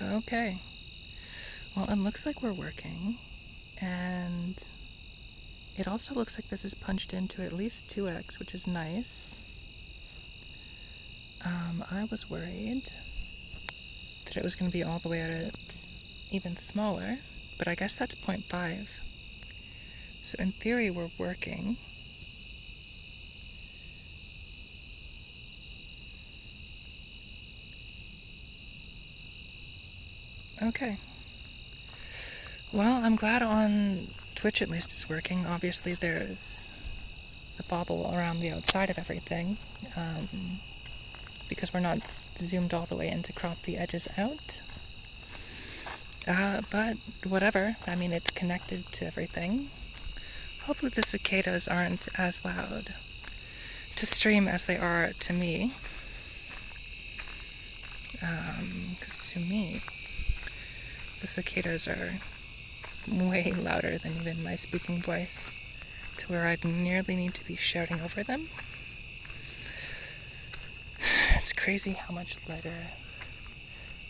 Okay. Well, it looks like we're working, and it also looks like this is punched into at least 2x, which is nice. I was worried that it was going to be all the way at even smaller, but I guess that's 0.5. So in theory, we're working. Okay. Well, I'm glad on Twitch at least it's working. Obviously, there's the bobble around the outside of everything, because we're not zoomed all the way in to crop the edges out. But whatever, I mean, it's connected to everything. Hopefully the cicadas aren't as loud to stream as they are to me. Because to me, the cicadas are way louder than even my speaking voice, to where I'd nearly need to be shouting over them. It's crazy how much lighter.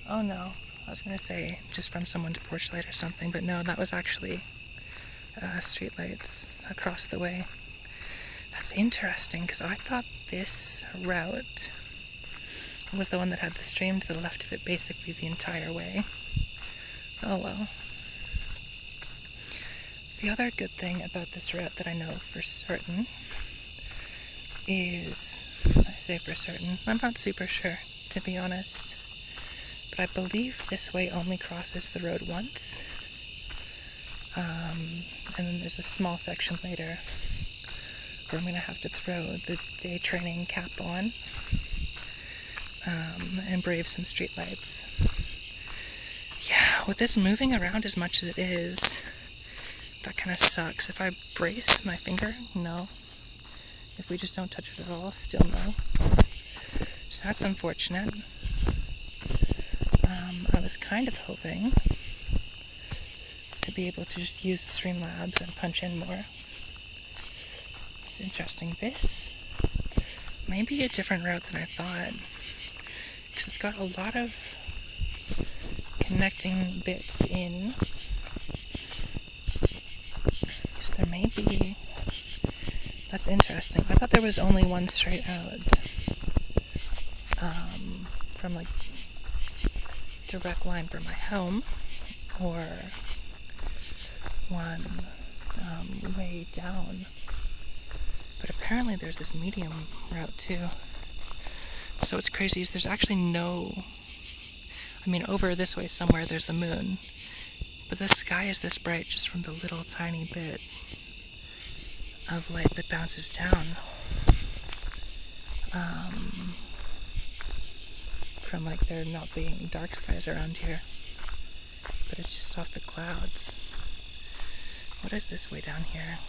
Oh no, I was going to say just from someone's porch light or something, but no, that was actually street lights across the way. That's interesting, because I thought this route was the one that had the stream to the left of it basically the entire way. Oh well. The other good thing about this route that I know for certain is, I say for certain, I'm not super sure, to be honest, but I believe this way only crosses the road once. And then there's a small section later where I'm going to have to throw the day training cap on and brave some streetlights. Yeah, with this moving around as much as it is, that kind of sucks. If I brace my finger, no. If we just don't touch it at all, still no. So that's unfortunate. I was kind of hoping to be able to just use Streamlabs and punch in more. It's interesting. This may be a different route than I thought, because it's got a lot of connecting bits in. Because there may be... That's interesting. I thought there was only one straight out from like direct line for my home, or one way down. But apparently there's this medium route too. So what's crazy is there's actually no... I mean, over this way somewhere there's the moon, but the sky is this bright just from the little tiny bit of light that bounces down from like there not being dark skies around here, but it's just off the clouds. What is this way down here?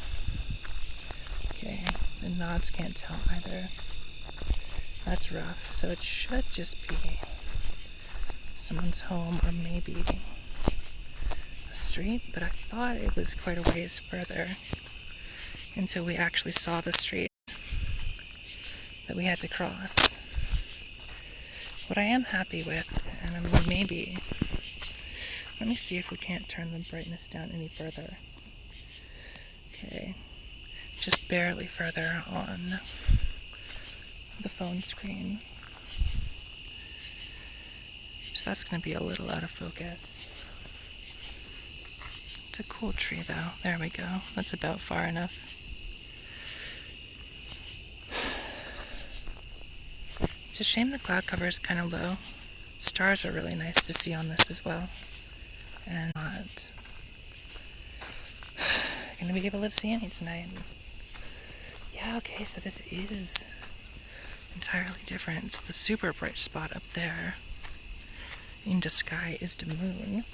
Okay, the nods can't tell either. That's rough. So it should just be someone's home, or maybe a street, but I thought it was quite a ways further until we actually saw the street that we had to cross. What I am happy with, and I'm maybe... Let me see if we can't turn the brightness down any further. Okay. Just barely further on the phone screen. So that's going to be a little out of focus. It's a cool tree though. There we go. That's about far enough. It's a shame the cloud cover is kind of low. Stars are really nice to see on this as well. And not going to be able to see any tonight. Yeah, okay, so this is entirely different. The super bright spot up there in the sky is the moon.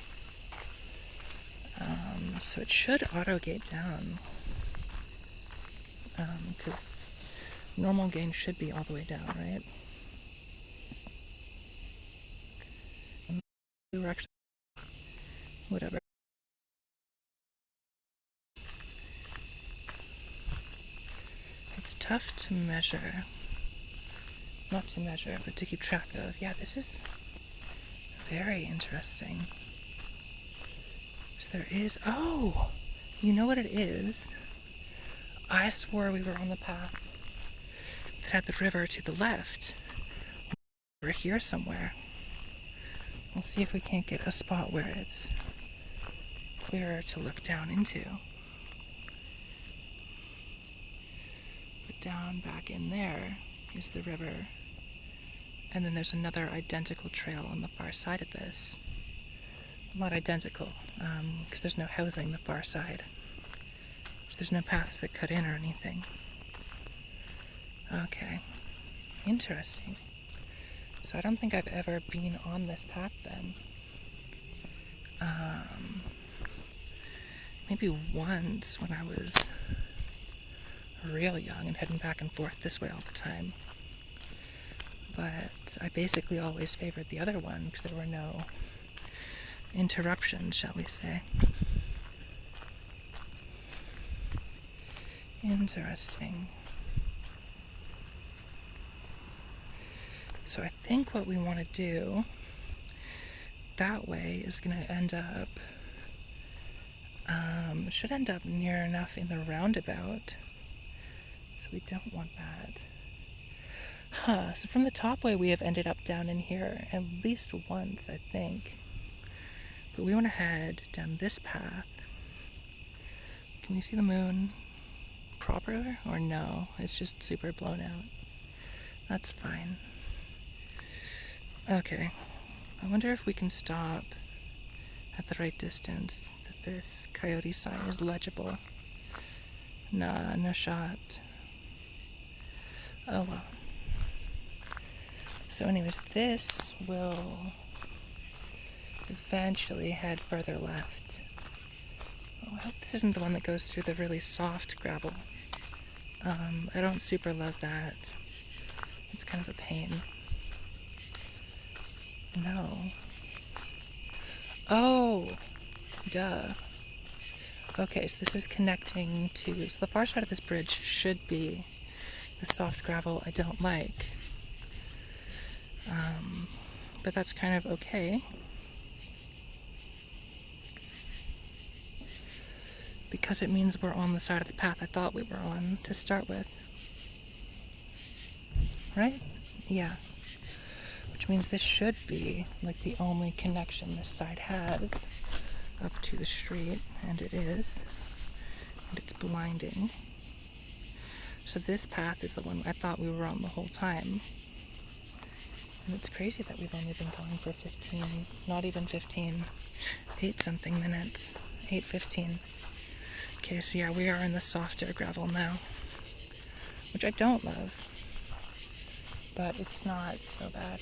So it should auto-gate down. Because normal gain should be all the way down, right? We were actually... Whatever. It's tough to measure. Not to measure, but to keep track of. Yeah, this is Very interesting. There is... Oh! You know what it is? I swore we were on the path that had the river to the left. We're here somewhere. We'll see if we can't get a spot where it's clearer to look down into. But down back in there is the river. And then there's another identical trail on the far side of this. Not identical, because there's no housing the far side. There's no paths that cut in or anything. Okay. Interesting. So I don't think I've ever been on this path then. Maybe once when I was real young and heading back and forth this way all the time. But I basically always favored the other one because there were no interruptions, shall we say. Interesting. So I think what we want to do that way is going to end up, should end up near enough in the roundabout. So we don't want that. So from the top way we have ended up down in here at least once, I think. But we want to head down this path. Can you see the moon proper or no? It's just super blown out. That's fine. Okay. I wonder if we can stop at the right distance that this coyote sign is legible. Nah, no shot. Oh well. So anyways, this will eventually head further left. Oh, I hope this isn't the one that goes through the really soft gravel. I don't super love that. It's kind of a pain. No. Oh! Duh. Okay, so this is connecting to... So the far side of this bridge should be the soft gravel I don't like. But that's kind of okay. Because it means we're on the side of the path I thought we were on to start with. Right? Yeah. Which means this should be like the only connection this side has up to the street, and it is. And it's blinding. So this path is the one I thought we were on the whole time. And it's crazy that we've only been going for 15, not even 15, 8-something minutes, 8:15. Okay, so yeah, we are in the softer gravel now, which I don't love, but it's not so bad.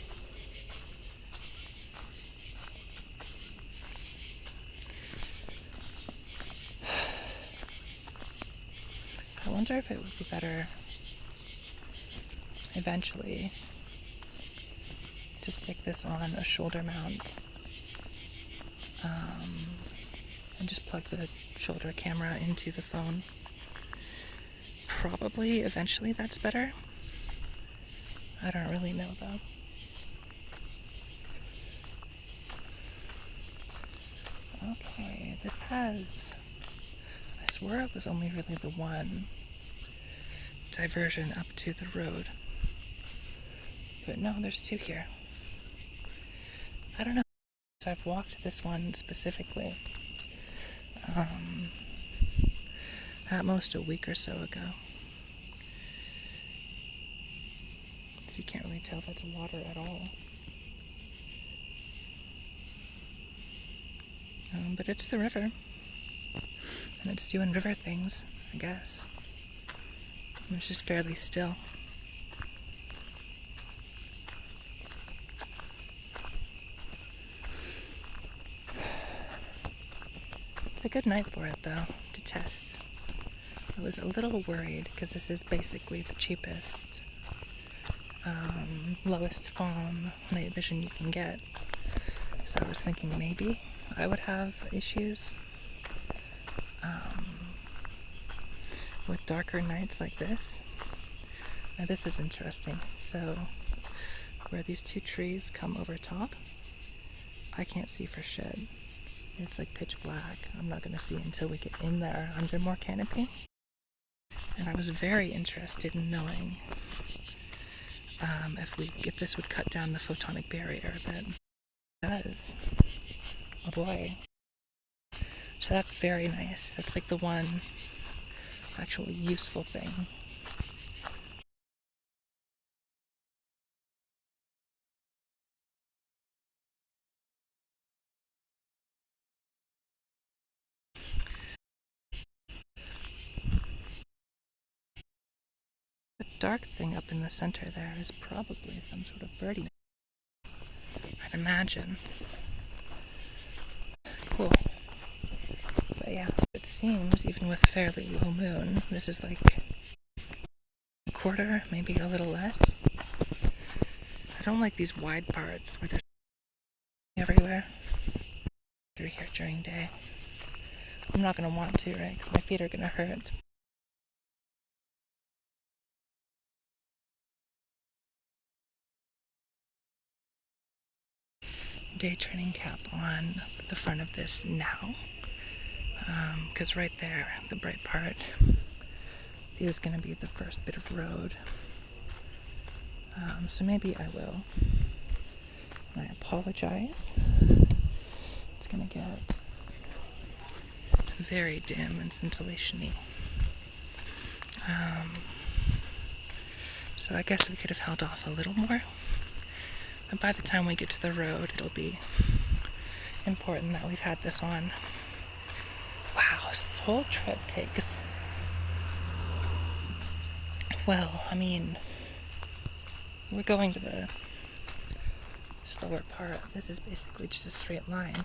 I wonder if it would be better eventually to stick this on a shoulder mount and just plug the shoulder camera into the phone. Probably eventually that's better. I don't really know though. Okay, this has... I swore it was only really the one diversion up to the road. But no, there's two here. I don't know. I've walked this one specifically at most a week or so ago. So you can't really tell that's water at all. But it's the river. And it's doing river things, I guess. It's just fairly still. It's a good night for it, though, to test. I was a little worried, because this is basically the cheapest, lowest FOM night vision you can get. So I was thinking maybe I would have issues with darker nights like this. Now this is interesting. So where these two trees come over top, I can't see for shit. It's like pitch black. I'm not gonna see until we get in there under more canopy. And I was very interested in knowing if this would cut down the photonic barrier, but it does. Oh boy. So that's very nice. That's like the one actually useful thing. The dark thing up in the center there is probably some sort of birdie, I'd imagine. Cool. But yeah, so it seems, even with fairly low moon, this is like a quarter, maybe a little less. I don't like these wide parts where there's everywhere. Through here during day. I'm not going to want to, right? Because my feet are going to hurt. Day turning cap on the front of this now. Because right there, the bright part is going to be the first bit of road. So maybe I will. And I apologize. It's going to get very dim and scintillation-y. So I guess we could have held off a little more. But by the time we get to the road, it'll be important that we've had this on. Wow, this whole trip takes... Well, I mean, we're going to the slower part. This is basically just a straight line.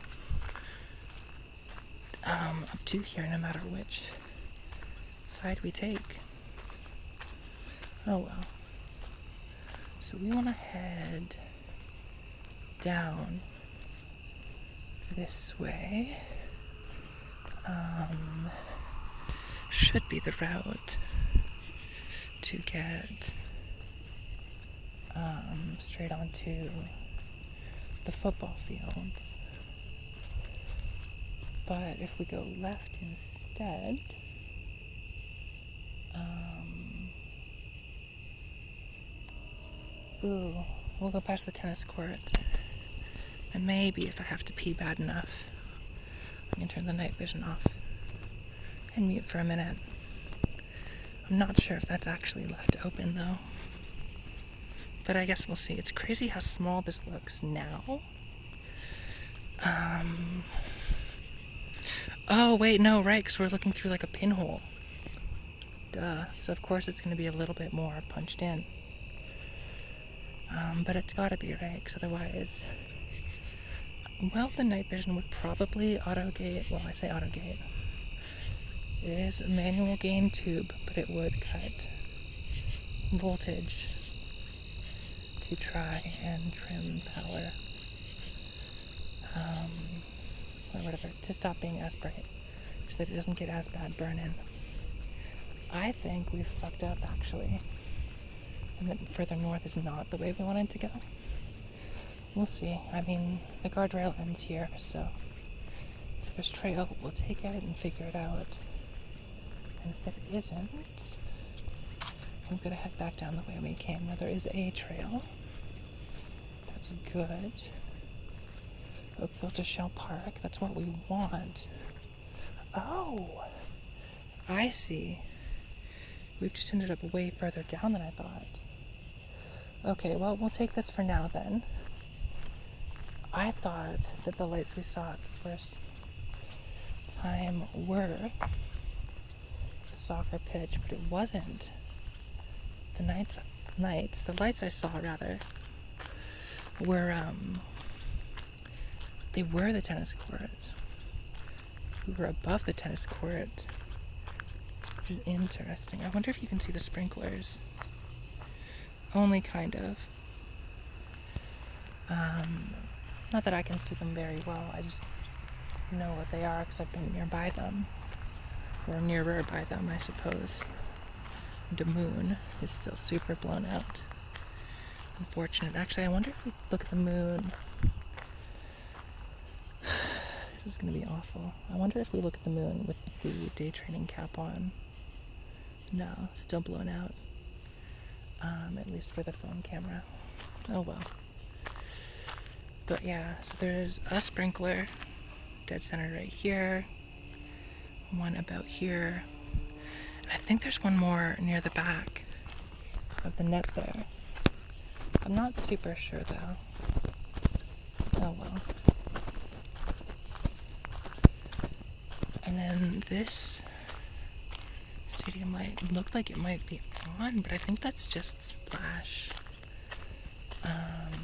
Up to here, no matter which side we take. Oh well. So we want to head down this way. Should be the route to get straight onto the football fields. But if we go left instead, we'll go past the tennis court. And maybe if I have to pee bad enough, I can turn the night vision off and mute for a minute. I'm not sure if that's actually left open though. But I guess we'll see. It's crazy how small this looks now. Oh, wait, no, right, because we're looking through like a pinhole. Duh. So of course it's going to be a little bit more punched in. But it's got to be, right, because otherwise... Well, the night vision would probably auto-gate. Well, I say auto-gate. It is a manual gain tube, but it would cut voltage to try and trim power. Or whatever, to stop being as bright, so that it doesn't get as bad burn-in. I think we've fucked up, actually. And that further north is not the way we wanted to go. We'll see. I mean, the guardrail ends here, so if there's trail, we'll take it and figure it out. And if it isn't, I'm gonna head back down the way we came. Now, there is a trail. That's good. Oakville to Shell Park. That's what we want. Oh! I see. We've just ended up way further down than I thought. Okay, well, we'll take this for now then. I thought that the lights we saw the first time were the soccer pitch, but it wasn't. The lights I saw, rather, were, they were the tennis court. We were above the tennis court, which is interesting. I wonder if you can see the sprinklers. Only kind of. Not that I can see them very well, I just know what they are because I've been nearby them. Or nearer by them, I suppose. The moon is still super blown out. Unfortunate. Actually, I wonder if we look at the moon This is going to be awful. I wonder if we look at the moon with the day training cap on. No, still blown out. At least for the phone camera. Oh well. But yeah, so there's a sprinkler, dead center right here, one about here, and I think there's one more near the back of the net there. I'm not super sure though. Oh well. And then this stadium light looked like it might be on, but I think that's just flash.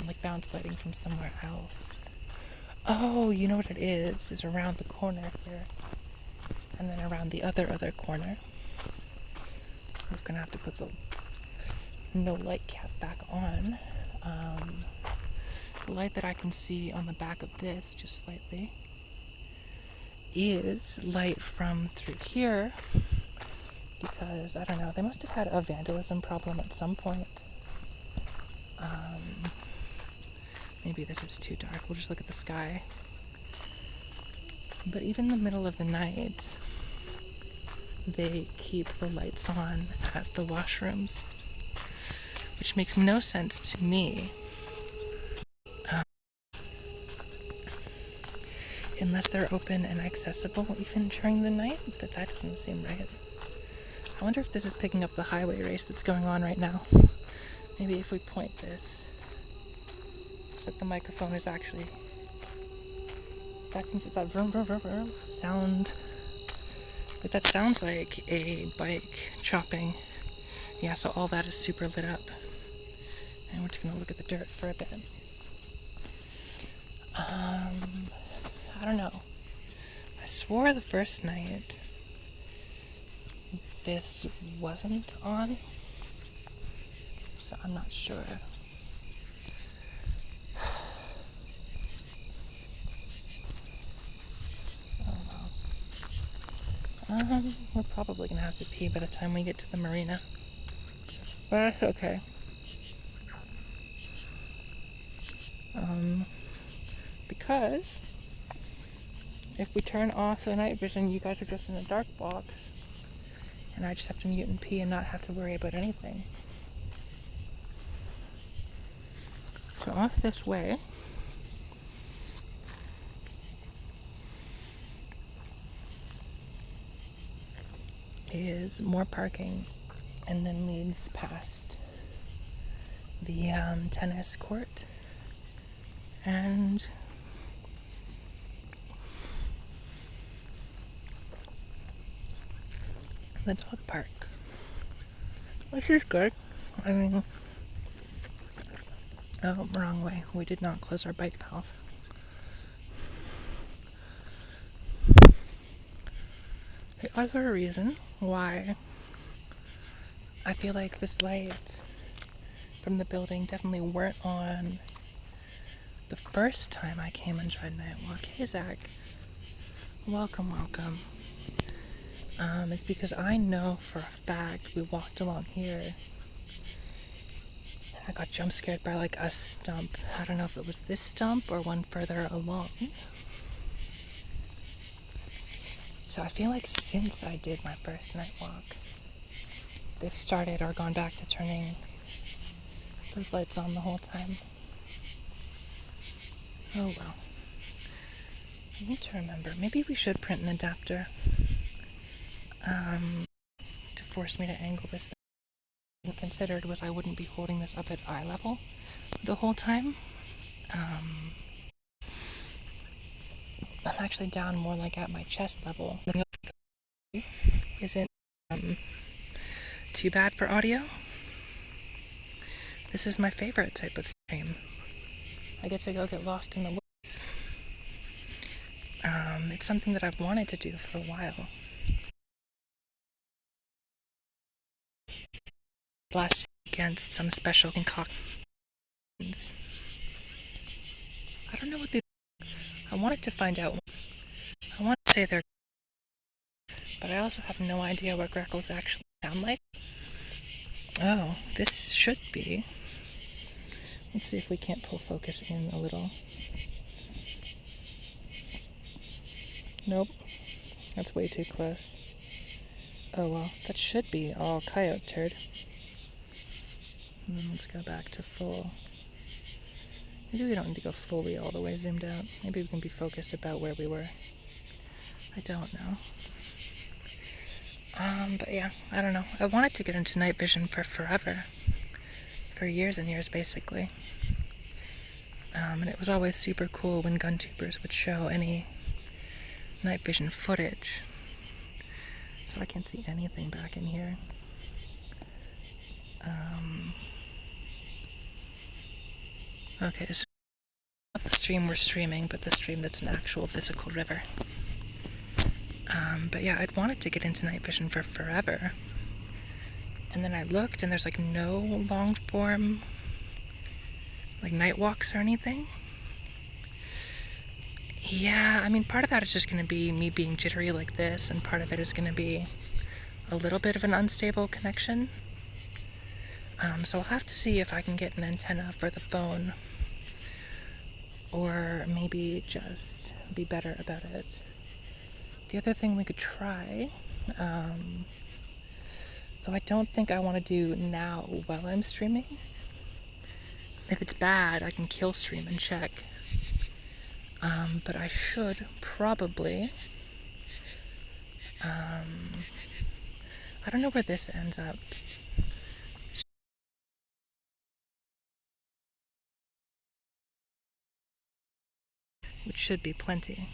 Like bounce lighting from somewhere else. Oh, you know what it is? It's around the corner here. And then around the other corner. We're gonna have to put the no light cap back on. The light that I can see on the back of this, just slightly, is light from through here. Because, I don't know, they must have had a vandalism problem at some point. Maybe this is too dark. We'll just look at the sky. But even in the middle of the night, they keep the lights on at the washrooms, which makes no sense to me. Unless they're open and accessible even during the night, but that doesn't seem right. I wonder if this is picking up the highway race that's going on right now. Maybe if we point this, so that the microphone is actually, that vroom vroom vroom vroom sound, like that sounds like a bike chopping. Yeah, so all that is super lit up. And we're just gonna look at the dirt for a bit. I don't know. I swore the first night this wasn't on, so I'm not sure. Oh well. We're probably gonna have to pee by the time we get to the marina, but that's okay. Because if we turn off the night vision, you guys are just in a dark box, and I just have to mute and pee and not have to worry about anything. So off this way is more parking, and then leads past the tennis court and the dog park, which is good. I mean, oh, wrong way. We did not close our bike valve. The other reason why I feel like this light from the building definitely weren't on the first time I came and tried Night Walk. Hey, Zach. Welcome. It's because I know for a fact we walked along here and I got jump scared by like a stump. I don't know if it was this stump or one further along. So I feel like since I did my first night walk, they've started or gone back to turning those lights on the whole time. Oh well. I need to remember. Maybe we should print an adapter to force me to angle this. What I considered was I wouldn't be holding this up at eye level the whole time. I'm actually down more like at my chest level. Isn't too bad for audio. This is my favorite type of stream. I get to go get lost in the woods. It's something that I've wanted to do for a while. Last against some special concoctions. I don't know what they. I wanted to find out. I want to say they're, but I also have no idea what grackles actually sound like. Oh, this should be. Let's see if we can't pull focus in a little. Nope, that's way too close. Oh well, that should be all coyote turd. And then let's go back to full. Maybe we don't need to go fully all the way zoomed out. Maybe we can be focused about where we were. I don't know. But yeah, I don't know. I wanted to get into night vision for forever. For years and years, basically. And it was always super cool when gun tubers would show any night vision footage. So I can't see anything back in here. Okay, so not the stream we're streaming, but the stream that's an actual physical river. But yeah, I'd wanted to get into night vision for forever. And then I looked, and there's like no long form, like night walks or anything. Yeah, I mean, part of that is just going to be me being jittery like this, and part of it is going to be a little bit of an unstable connection. So I'll have to see if I can get an antenna for the phone, or maybe just be better about it. The other thing we could try, though I don't think I want to do now while I'm streaming. If it's bad, I can kill stream and check. But I should probably, I don't know where this ends up. Which should be plenty.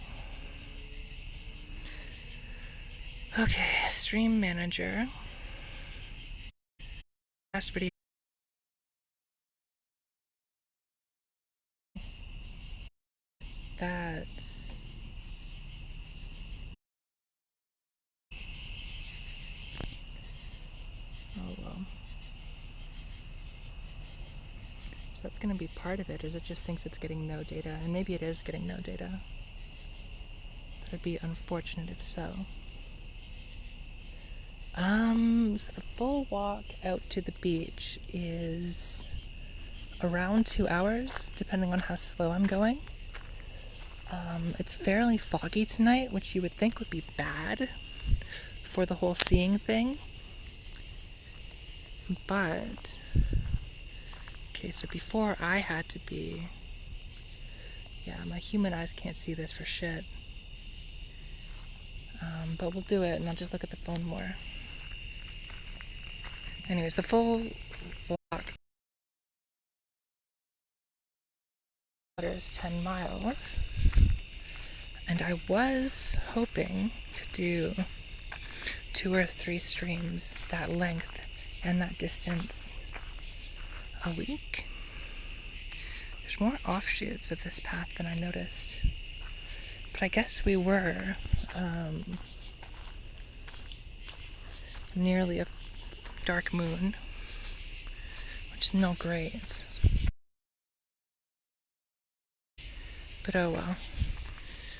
Okay, stream manager. Last video. That's... oh well. So that's going to be part of it, is it just thinks it's getting no data, and maybe it is getting no data. That would be unfortunate if so. So the full walk out to the beach is around 2 hours, depending on how slow I'm going. It's fairly foggy tonight, which you would think would be bad for the whole seeing thing. But, okay, so before I had to be, yeah, my human eyes can't see this for shit. But we'll do it, and I'll just look at the phone more. Anyways, the full walk is 10 miles, and I was hoping to do 2 or 3 streams that length and that distance a week. There's more offshoots of this path than I noticed, but I guess we were nearly a dark moon, which is no great. But oh well.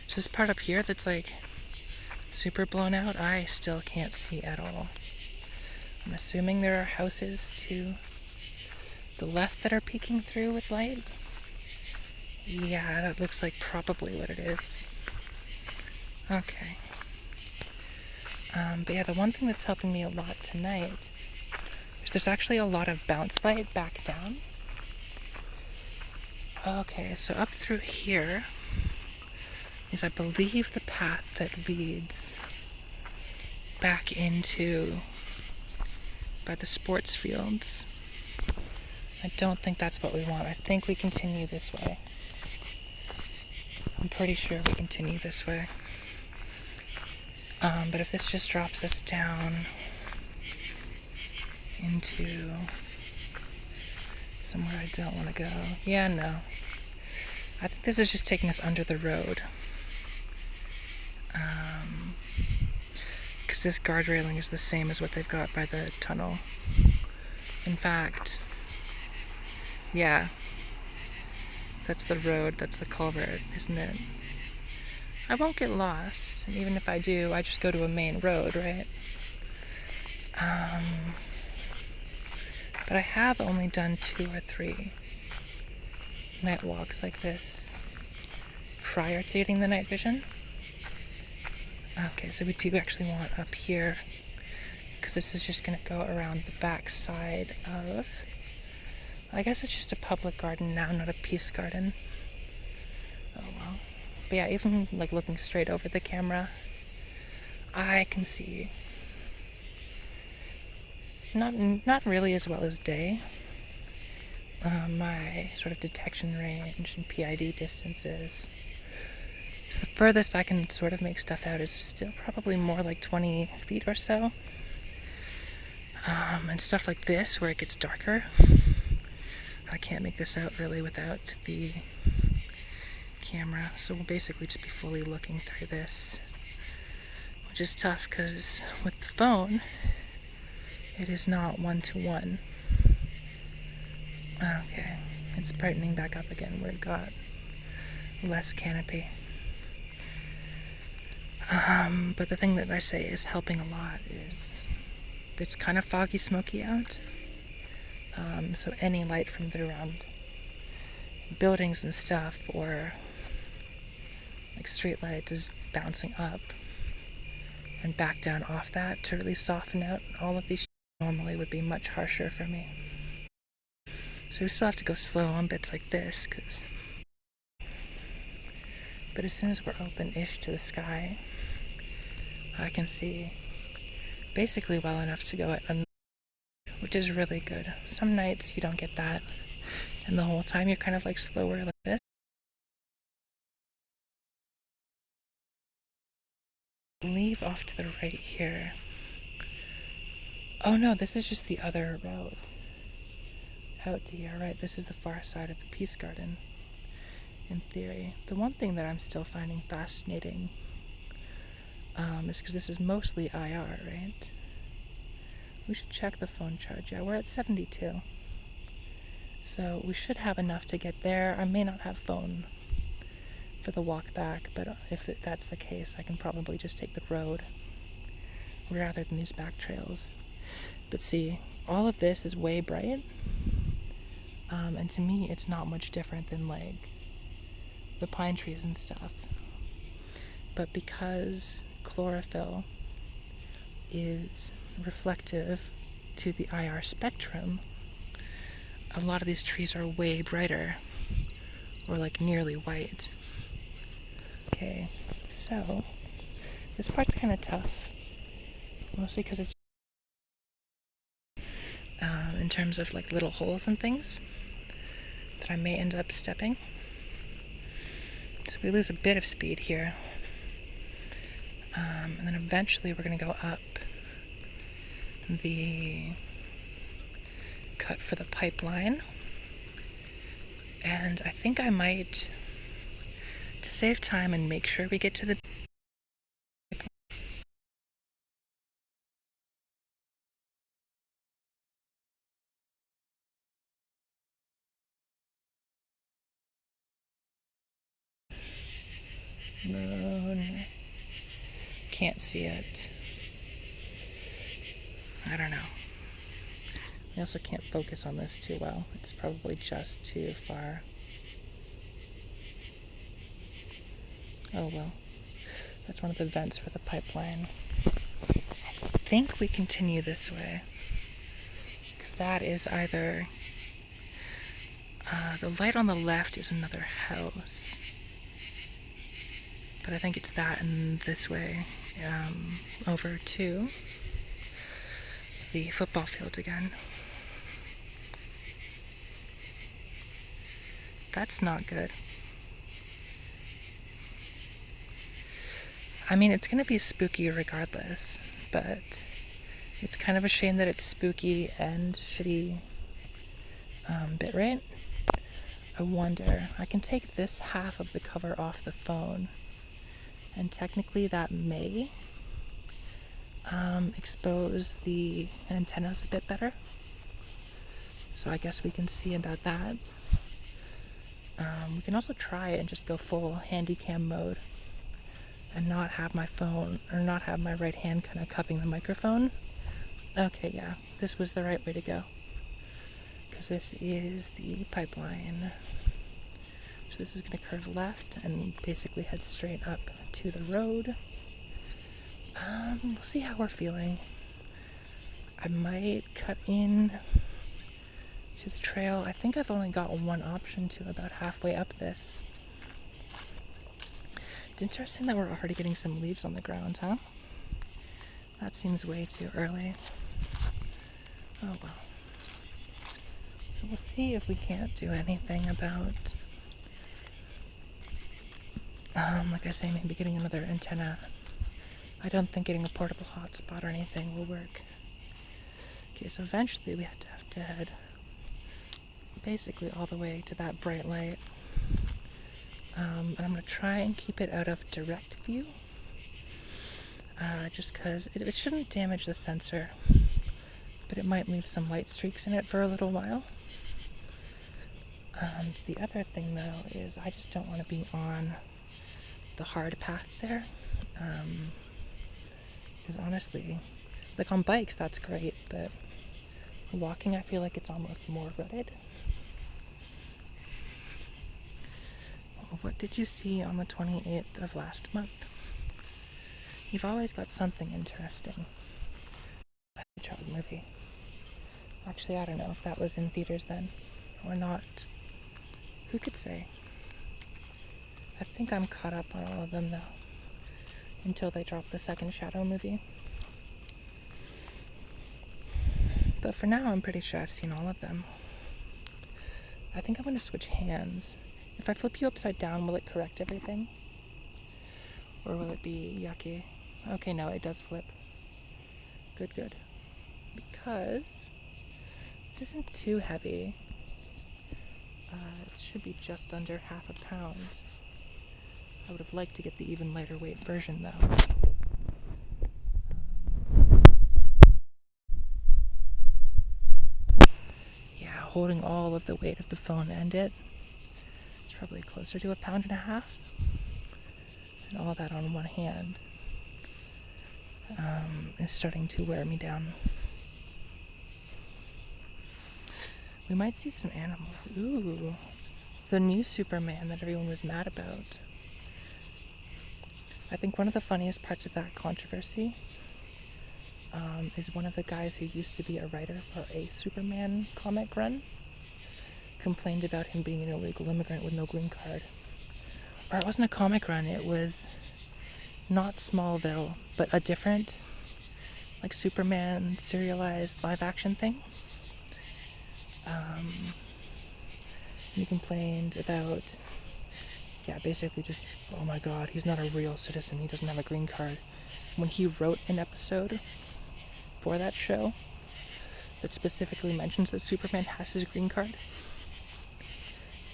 There's this part up here that's like super blown out. I still can't see at all. I'm assuming there are houses to the left that are peeking through with light. Yeah, that looks like probably what it is. Okay. But yeah, the one thing that's helping me a lot tonight is there's actually a lot of bounce light back down. Okay, so up through here is, I believe, the path that leads back into by the sports fields. I don't think that's what we want. I think we continue this way. I'm pretty sure we continue this way. But if this just drops us down into somewhere I don't want to go. Yeah, no. I think this is just taking us under the road. Because this guard railing is the same as what they've got by the tunnel. In fact, yeah. That's the road, that's the culvert, isn't it? I won't get lost, and even if I do, I just go to a main road, right? But I have only done 2 or 3 night walks like this prior to getting the night vision. Okay, so we do actually want up here, because this is just going to go around the back side of, I guess it's just a public garden now, not a peace garden. Oh well. But yeah, even like looking straight over the camera, I can see not really as well as day. My sort of detection range and PID distances. So the furthest I can sort of make stuff out is still probably more like 20 feet or so. And stuff like this, where it gets darker, I can't make this out really without the camera. So we'll basically just be fully looking through this, which is tough because with the phone, it is not one-to-one. Okay, it's brightening back up again. We've got less canopy. But the thing that I say is helping a lot is it's kind of foggy, smoky out. So any light from around buildings and stuff, or like street lights, is bouncing up and back down off that to really soften out all of these. Normally would be much harsher for me. So we still have to go slow on bits like this, but as soon as we're open-ish to the sky, I can see basically well enough to go at which is really good. Some nights you don't get that, and the whole time you're kind of like slower like this. Leave off to the right here. Oh no, this is just the other road out to here, right? This is the far side of the Peace Garden, in theory. The one thing that I'm still finding fascinating is because this is mostly IR, right? We should check the phone charge. Yeah, we're at 72. So we should have enough to get there. I may not have phone for the walk back, but if that's the case, I can probably just take the road rather than these back trails. But see, all of this is way bright, and to me it's not much different than like the pine trees and stuff. But because chlorophyll is reflective to the IR spectrum, a lot of these trees are way brighter, or like nearly white. Okay, so this part's kind of tough, mostly because it's in terms of like little holes and things that I may end up stepping. So we lose a bit of speed here, and then eventually we're going to go up the cut for the pipeline, and I think I might, to save time and make sure we get to the moon. Can't see it. I don't know. I also can't focus on this too well. It's probably just too far. Oh well. That's one of the vents for the pipeline. I think we continue this way, because that is either the light on the left is another house, but I think it's that, and this way over to the football field again. That's not good. I mean, it's going to be spooky regardless, but it's kind of a shame that it's spooky and shitty bitrate. I wonder, I can take this half of the cover off the phone, and technically that may expose the antennas a bit better. So I guess we can see about that. We can also try and just go full handycam mode and not have my phone, or not have my right hand kind of cupping the microphone. Okay, yeah, this was the right way to go, because this is the pipeline. So this is going to curve left and basically head straight up to the road. We'll see how we're feeling. I might cut in to the trail. I think I've only got one option to about halfway up this. It's interesting that we're already getting some leaves on the ground, huh? That seems way too early. Oh well. So we'll see if we can't do anything about, like I say, maybe getting another antenna. I don't think getting a portable hotspot or anything will work. Okay, so eventually we have to head basically all the way to that bright light. And I'm going to try and keep it out of direct view. Just because it shouldn't damage the sensor, but it might leave some light streaks in it for a little while. The other thing, though, is I just don't want to be on the hard path there. Because honestly, like on bikes, that's great, but walking, I feel like it's almost more rutted. What did you see on the 28th of last month? You've always got something interesting. A hedgehog movie. Actually, I don't know if that was in theaters then or not. Who could say? I think I'm caught up on all of them, though, until they drop the second Shadow movie. But for now, I'm pretty sure I've seen all of them. I think I'm going to switch hands. If I flip you upside down, will it correct everything? Or will it be yucky? Okay, no, it does flip. Good, good. Because this isn't too heavy. It should be just under half a pound. I would have liked to get the even lighter weight version, though. Yeah, holding all of the weight of the phone and it's probably closer to 1.5 pounds. And all that on one hand is starting to wear me down. We might see some animals. Ooh, the new Superman that everyone was mad about. I think one of the funniest parts of that controversy is one of the guys who used to be a writer for a Superman comic run complained about him being an illegal immigrant with no green card. Or it wasn't a comic run, it was not Smallville, but a different, like, Superman serialized live action thing. He complained about, basically just, oh my god, he's not a real citizen, he doesn't have a green card. When he wrote an episode for that show that specifically mentions that Superman has his green card,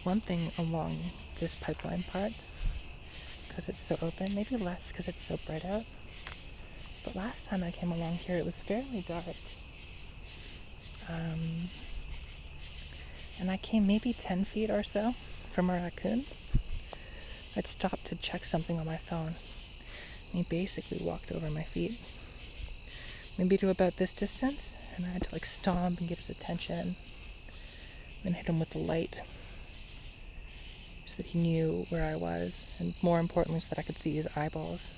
one thing along this pipeline part, because it's so open, maybe less because it's so bright out, but last time I came along here it was fairly dark. And I came maybe 10 feet or so from a raccoon. I'd stopped to check something on my phone, and he basically walked over my feet. Maybe to about this distance, and I had to stomp and get his attention, then hit him with the light, so that he knew where I was, and more importantly, so that I could see his eyeballs,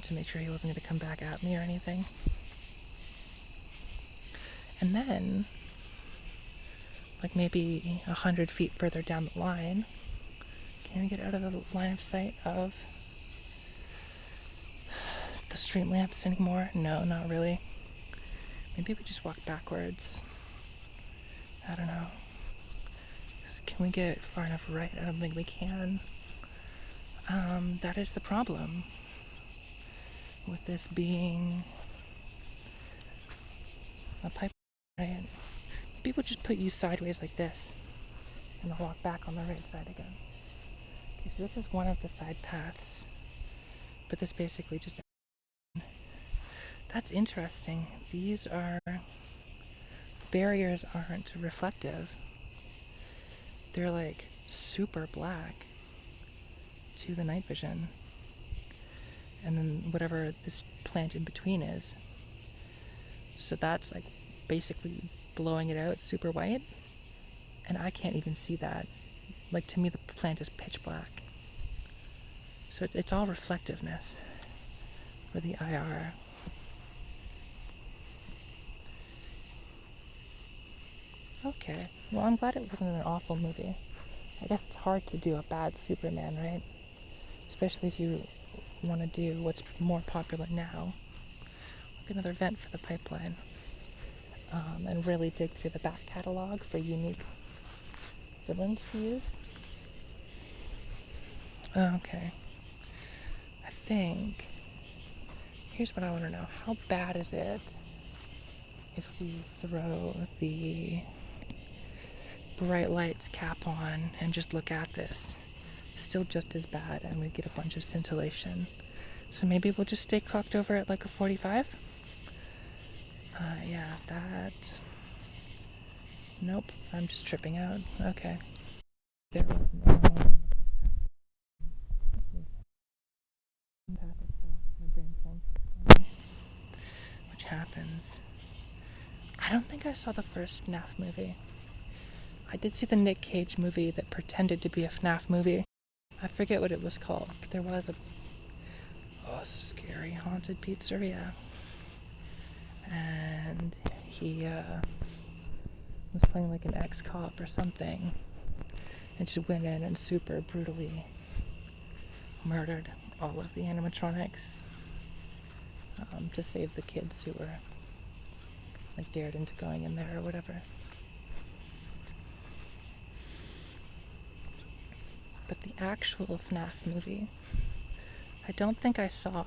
to make sure he wasn't going to come back at me or anything. And then, maybe 100 feet further down the line, can we get out of the line of sight of the street lamps anymore? No, not really. Maybe we just walk backwards. I don't know. Can we get far enough right? I don't think we can. That is the problem with this being a pipe. Right? People just put you sideways like this, and I'll walk back on the right side again. Okay, so this is one of the side paths, but this basically just... That's interesting. These barriers aren't reflective. They're super black to the night vision. And then whatever this plant in between is. So that's basically blowing it out super white, and I can't even see that. To me, the plant is pitch black. So it's all reflectiveness. for the IR. Okay, well, I'm glad it wasn't an awful movie. I guess it's hard to do a bad Superman, right? Especially if you want to do what's more popular now. Like another vent for the pipeline. And really dig through the back catalog for unique villains to use. Okay. I think... Here's what I want to know. How bad is it if we throw the bright lights cap on and just look at this? Still just as bad, and we get a bunch of scintillation. So maybe we'll just stay cocked over at like a 45? Yeah, that... Nope, I'm just tripping out. Okay. There was no one in the path itself. My brain planned. Which happens. I don't think I saw the first FNAF movie. I did see the Nick Cage movie that pretended to be a FNAF movie. I forget what it was called, but there was a scary haunted pizzeria. And he was playing like an ex-cop or something. And just went in and super brutally murdered all of the animatronics to save the kids who were like dared into going in there or whatever. But the actual FNAF movie, I don't think I saw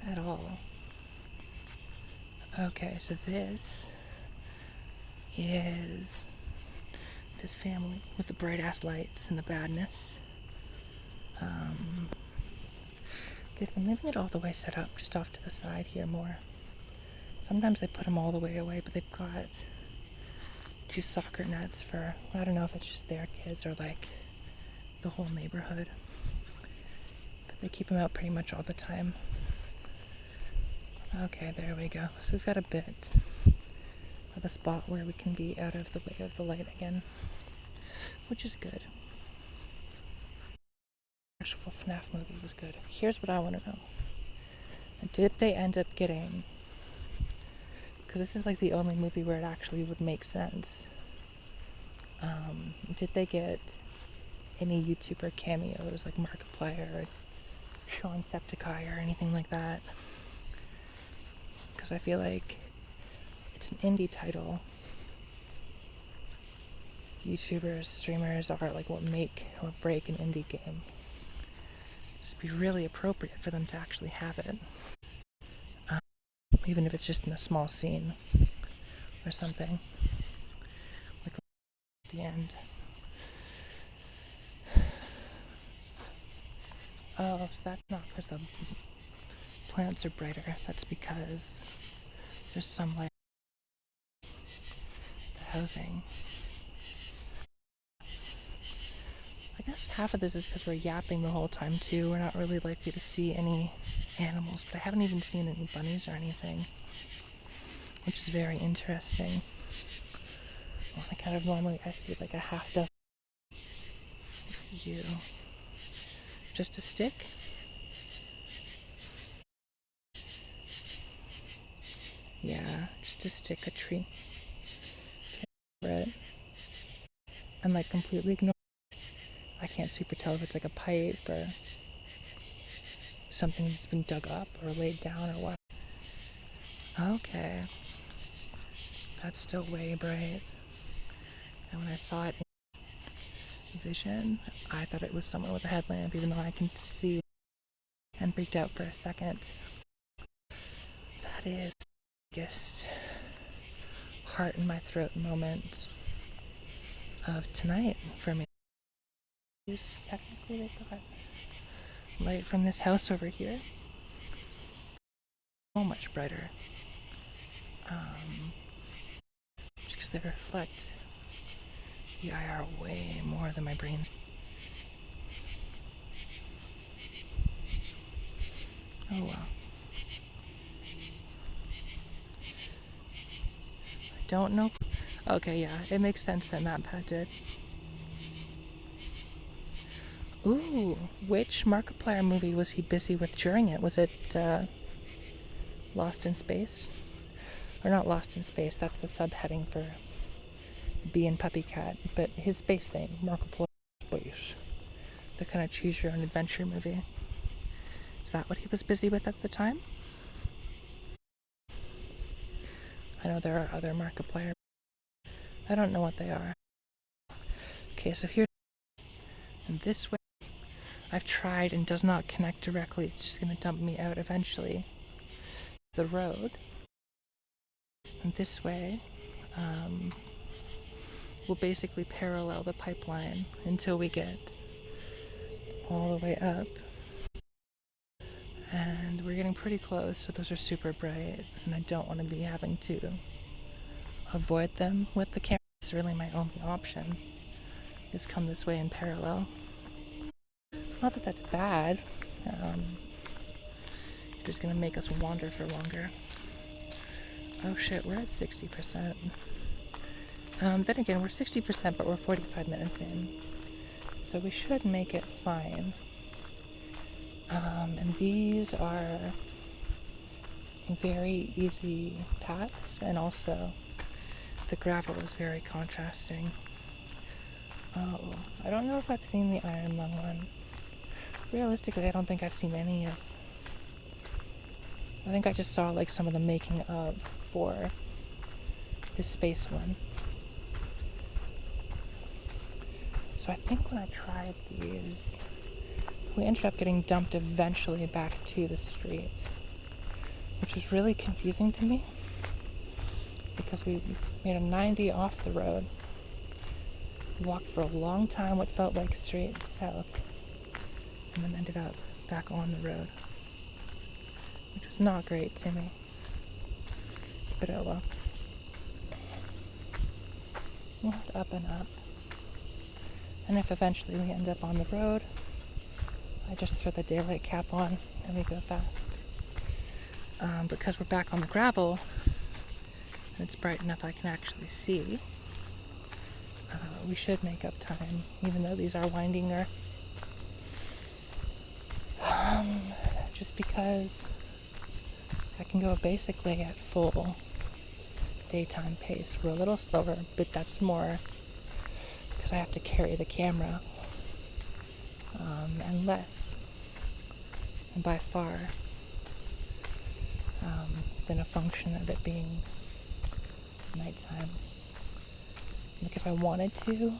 at all. Okay, so this is this family with the bright ass lights and the badness. They've been leaving it all the way set up just off to the side here more. Sometimes they put them all the way away, but they've got 2 soccer nets for, I don't know if it's just their kids or like the whole neighborhood. But they keep them out pretty much all the time. Okay, there we go. So we've got a bit of a spot where we can be out of the way of the light again, which is good. The actual FNAF movie was good. Here's what I want to know. Did they end up getting... Because this is like the only movie where it actually would make sense. Did they get any YouTuber cameos like Markiplier or Sean Septiceye or anything like that? Because I feel like it's an indie title. YouTubers, streamers are like what make or break an indie game. So it'd be really appropriate for them to actually have it. Even if it's just in a small scene or something. Like at the end. Oh, so that's not because the plants are brighter. That's because there's some light in the housing. I guess half of this is because we're yapping the whole time too. We're not really likely to see any animals, but I haven't even seen any bunnies or anything, which is very interesting. Well, I kind of normally I see like a half dozen. You just a stick? Yeah, just a stick, a tree. Right. And like completely ignore. I can't super tell if it's like a pipe or something that's been dug up or laid down or what. Okay. That's still way bright. And when I saw it in vision, I thought it was someone with a headlamp, even though I can see, and freaked out for a second. That is the biggest heart in my throat moment of tonight for me. Technically, they got light from this house over here. So much brighter. Just because they reflect the IR way more than my brain. Oh well. I don't know. Okay, yeah, it makes sense that MatPat did. Ooh, which Markiplier movie was he busy with during it? Was it Lost in Space? Or not Lost in Space, that's the subheading for Bee and Puppy Cat, but his space thing, Markiplier Space. The kind of choose your own adventure movie. Is that what he was busy with at the time? I know there are other Markiplier. I don't know what they are. Okay, so here's, and this way, I've tried and does not connect directly. It's just going to dump me out eventually. The road. And this way, will basically parallel the pipeline until we get all the way up. And we're getting pretty close, so those are super bright, and I don't want to be having to avoid them with the camera. It's really my only option, is come this way in parallel. Not that that's bad. Just going to make us wander for longer. Oh shit, we're at 60%. Then again, we're 60%, but we're 45 minutes in. So we should make it fine. And these are very easy paths, and also the gravel is very contrasting. Oh, I don't know if I've seen the Iron Lung one. Realistically, I don't think I've seen any of... I think I just saw like some of the making of for the space one. So I think when I tried these, we ended up getting dumped eventually back to the street, which was really confusing to me because we made a 90 off the road, walked for a long time what felt like straight south, and then ended up back on the road, which was not great to me, but oh well. We'll have up and up, and if eventually we end up on the road, I just throw the daylight cap on and we go fast. Because we're back on the gravel and it's bright enough I can actually see, we should make up time, even though these are windinger. Just because I can go basically at full daytime pace. We're a little slower, but that's more because I have to carry the camera. And less, and by far, than a function of it being nighttime. Like if I wanted to,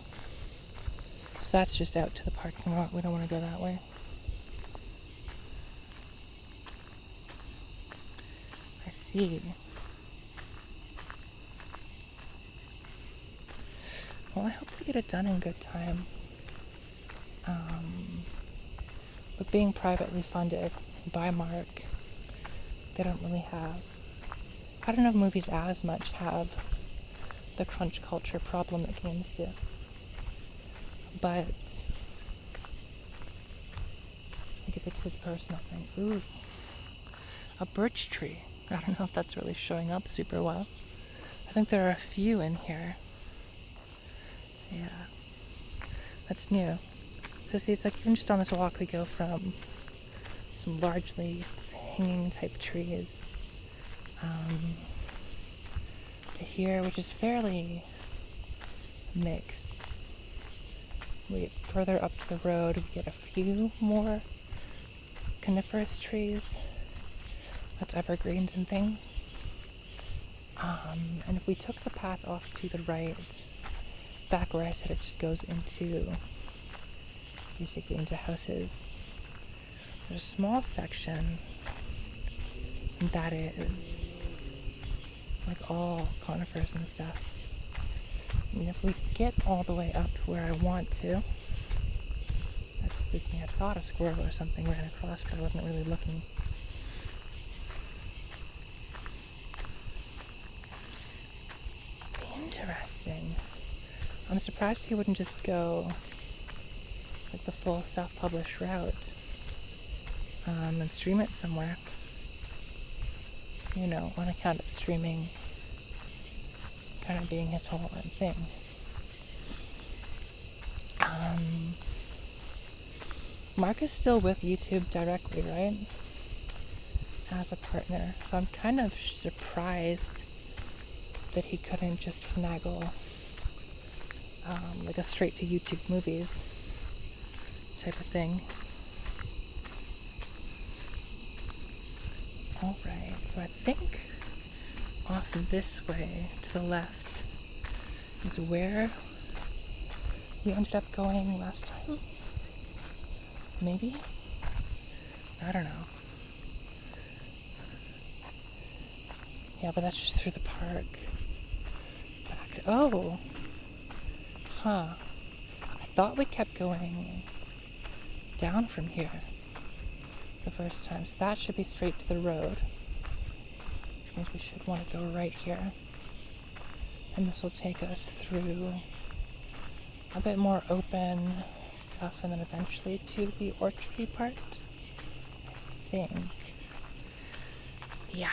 so that's just out to the parking lot. We don't want to go that way. I see. Well, I hope we get it done in good time. But being privately funded by Mark, they don't really have... I don't know if movies as much have the crunch culture problem that games do. But like if it's his personal thing. Ooh, a birch tree. I don't know if that's really showing up super well. I think there are a few in here. Yeah, that's new. So see, it's like even just on this walk we go from some largely hanging type trees to here, which is fairly mixed. We get further up to the road, we get a few more coniferous trees. That's evergreens and things. And if we took the path off to the right, back where I said it just goes into, basically into houses, there's a small section that is like all conifers and stuff. And if we get all the way up to where I want to, that's a good thing. I thought a squirrel or something ran across, but I wasn't really looking. Interesting. I'm surprised he wouldn't just go like the full self-published route and stream it somewhere. You know, on account of streaming kind of being his whole thing. Mark is still with YouTube directly, right? As a partner. So I'm kind of surprised that he couldn't just finagle like a straight to YouTube movies type of thing. Alright, so I think off this way to the left is where we ended up going last time. Maybe? I don't know. Yeah, but that's just through the park. Back. Oh! Huh. I thought we kept going down from here the first time. So that should be straight to the road. Which means we should want to go right here. And this will take us through a bit more open stuff and then eventually to the orchardy part. I think. Yeah.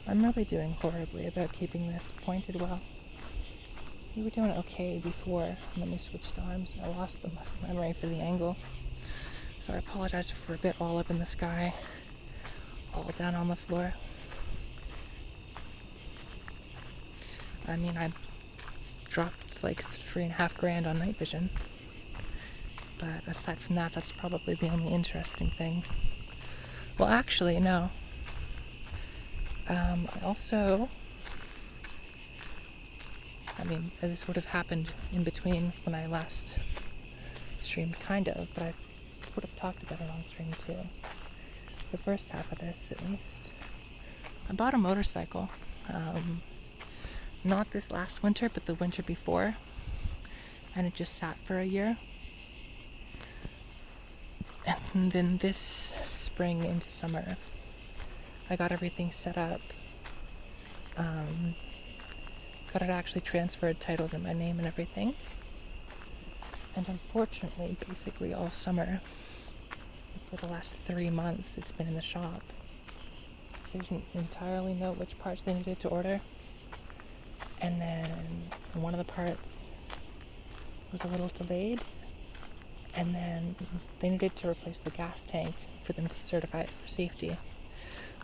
I'm really doing horribly about keeping this pointed well. We were doing okay before, and then we switched arms, and I lost the muscle memory for the angle. So I apologize if we're a bit all up in the sky, all down on the floor. I mean, I dropped like $3,500 on night vision. But aside from that, that's probably the only interesting thing. Well, actually, no. This would have happened in between when I last streamed, kind of, but I would have talked about it on stream too. The first half of this, at least. I bought a motorcycle. Not this last winter, but the winter before. And it just sat for a year. And then this spring into summer, I got everything set up. Got it actually transferred, titled in my name and everything. And unfortunately, basically all summer, for the last 3 months, it's been in the shop. They didn't entirely know which parts they needed to order. And then one of the parts was a little delayed. And then they needed to replace the gas tank for them to certify it for safety.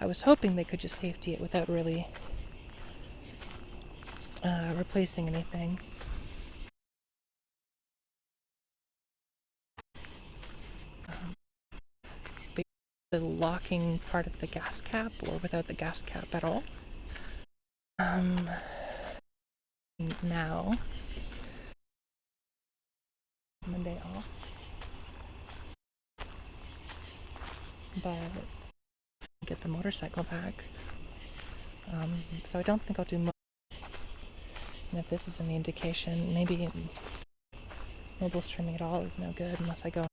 I was hoping they could just safety it without really replacing anything. The locking part of the gas cap, or without the gas cap at all. Now, Monday off, but get the motorcycle back. So I don't think I'll do much. And if this is any indication, maybe mobile streaming at all is no good unless I go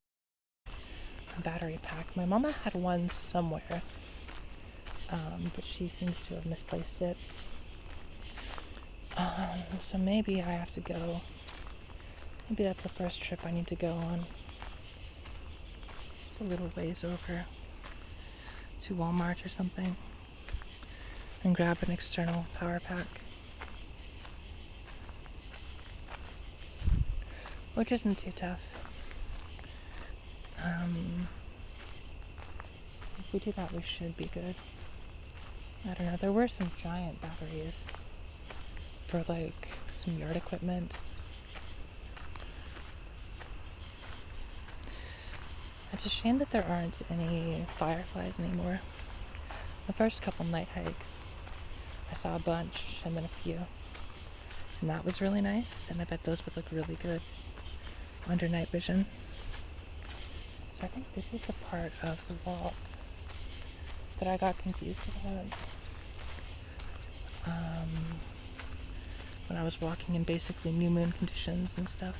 a battery pack. My mama had one somewhere, but she seems to have misplaced it. So maybe I have to go. Maybe that's the first trip I need to go on. Just a little ways over to Walmart or something and grab an external power pack. Which isn't too tough. If we do that, we should be good. I don't know, there were some giant batteries for like some yard equipment. It's a shame that there aren't any fireflies anymore. The first couple night hikes, I saw a bunch and then a few. And that was really nice, and I bet those would look really good under night vision. So I think this is the part of the walk that I got confused about. When I was walking in basically new moon conditions and stuff.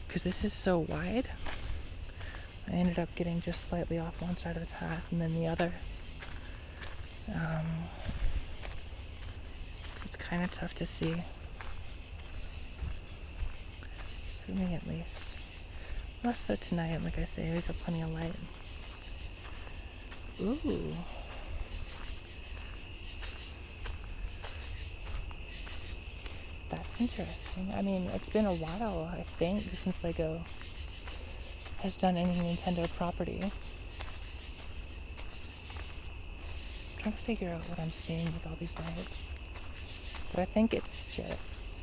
Because this is so wide, I ended up getting just slightly off one side of the path and then the other. So it's kind of tough to see. For me at least. Less so tonight, like I say, we've got plenty of light. Ooh. That's interesting. I mean, it's been a while, I think, since Lego has done any Nintendo property. I'm trying to figure out what I'm seeing with all these lights. But I think it's just...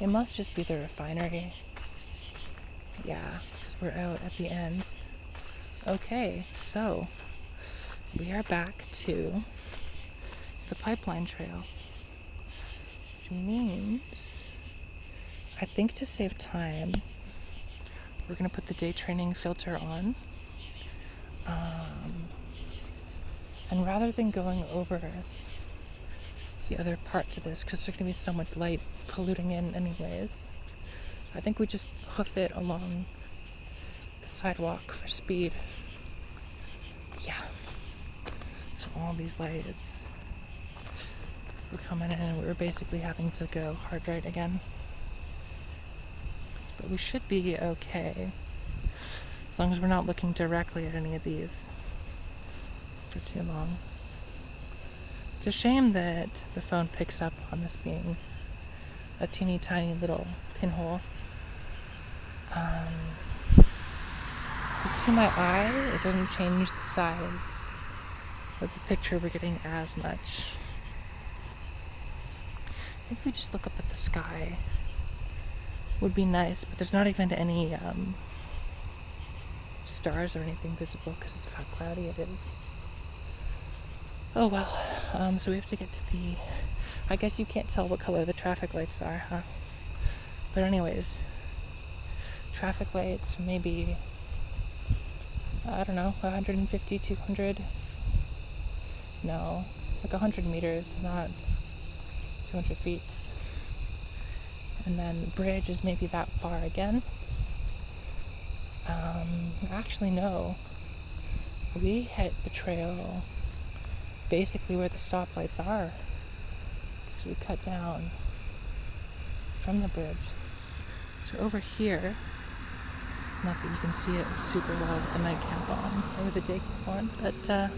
It must just be the refinery. Yeah, because we're out at the end. Okay, so we are back to the pipeline trail. Which means, I think to save time, we're going to put the day training filter on. And rather than going over the other part to this, because there's going to be so much light polluting in anyways, I think we just hoof it along the sidewalk for speed. Yeah. So all these lights were coming in and we were basically having to go hard right again. But we should be okay, as long as we're not looking directly at any of these for too long. It's a shame that the phone picks up on this being a teeny tiny little pinhole. Because to my eye, it doesn't change the size of the picture we're getting as much. I think we just look up at the sky. Would be nice, but there's not even any stars or anything visible because of how cloudy it is. Oh well, so we have to get to the... I guess you can't tell what color the traffic lights are, huh? But anyways, traffic lights, maybe, I don't know, 150, 200? No, like 100 meters, not 200 feet. And then the bridge is maybe that far again. Actually, no. We hit the trail basically where the stoplights are. So we cut down from the bridge. So over here, not that you can see it super well with the nightcap on, or with the day cap on, but the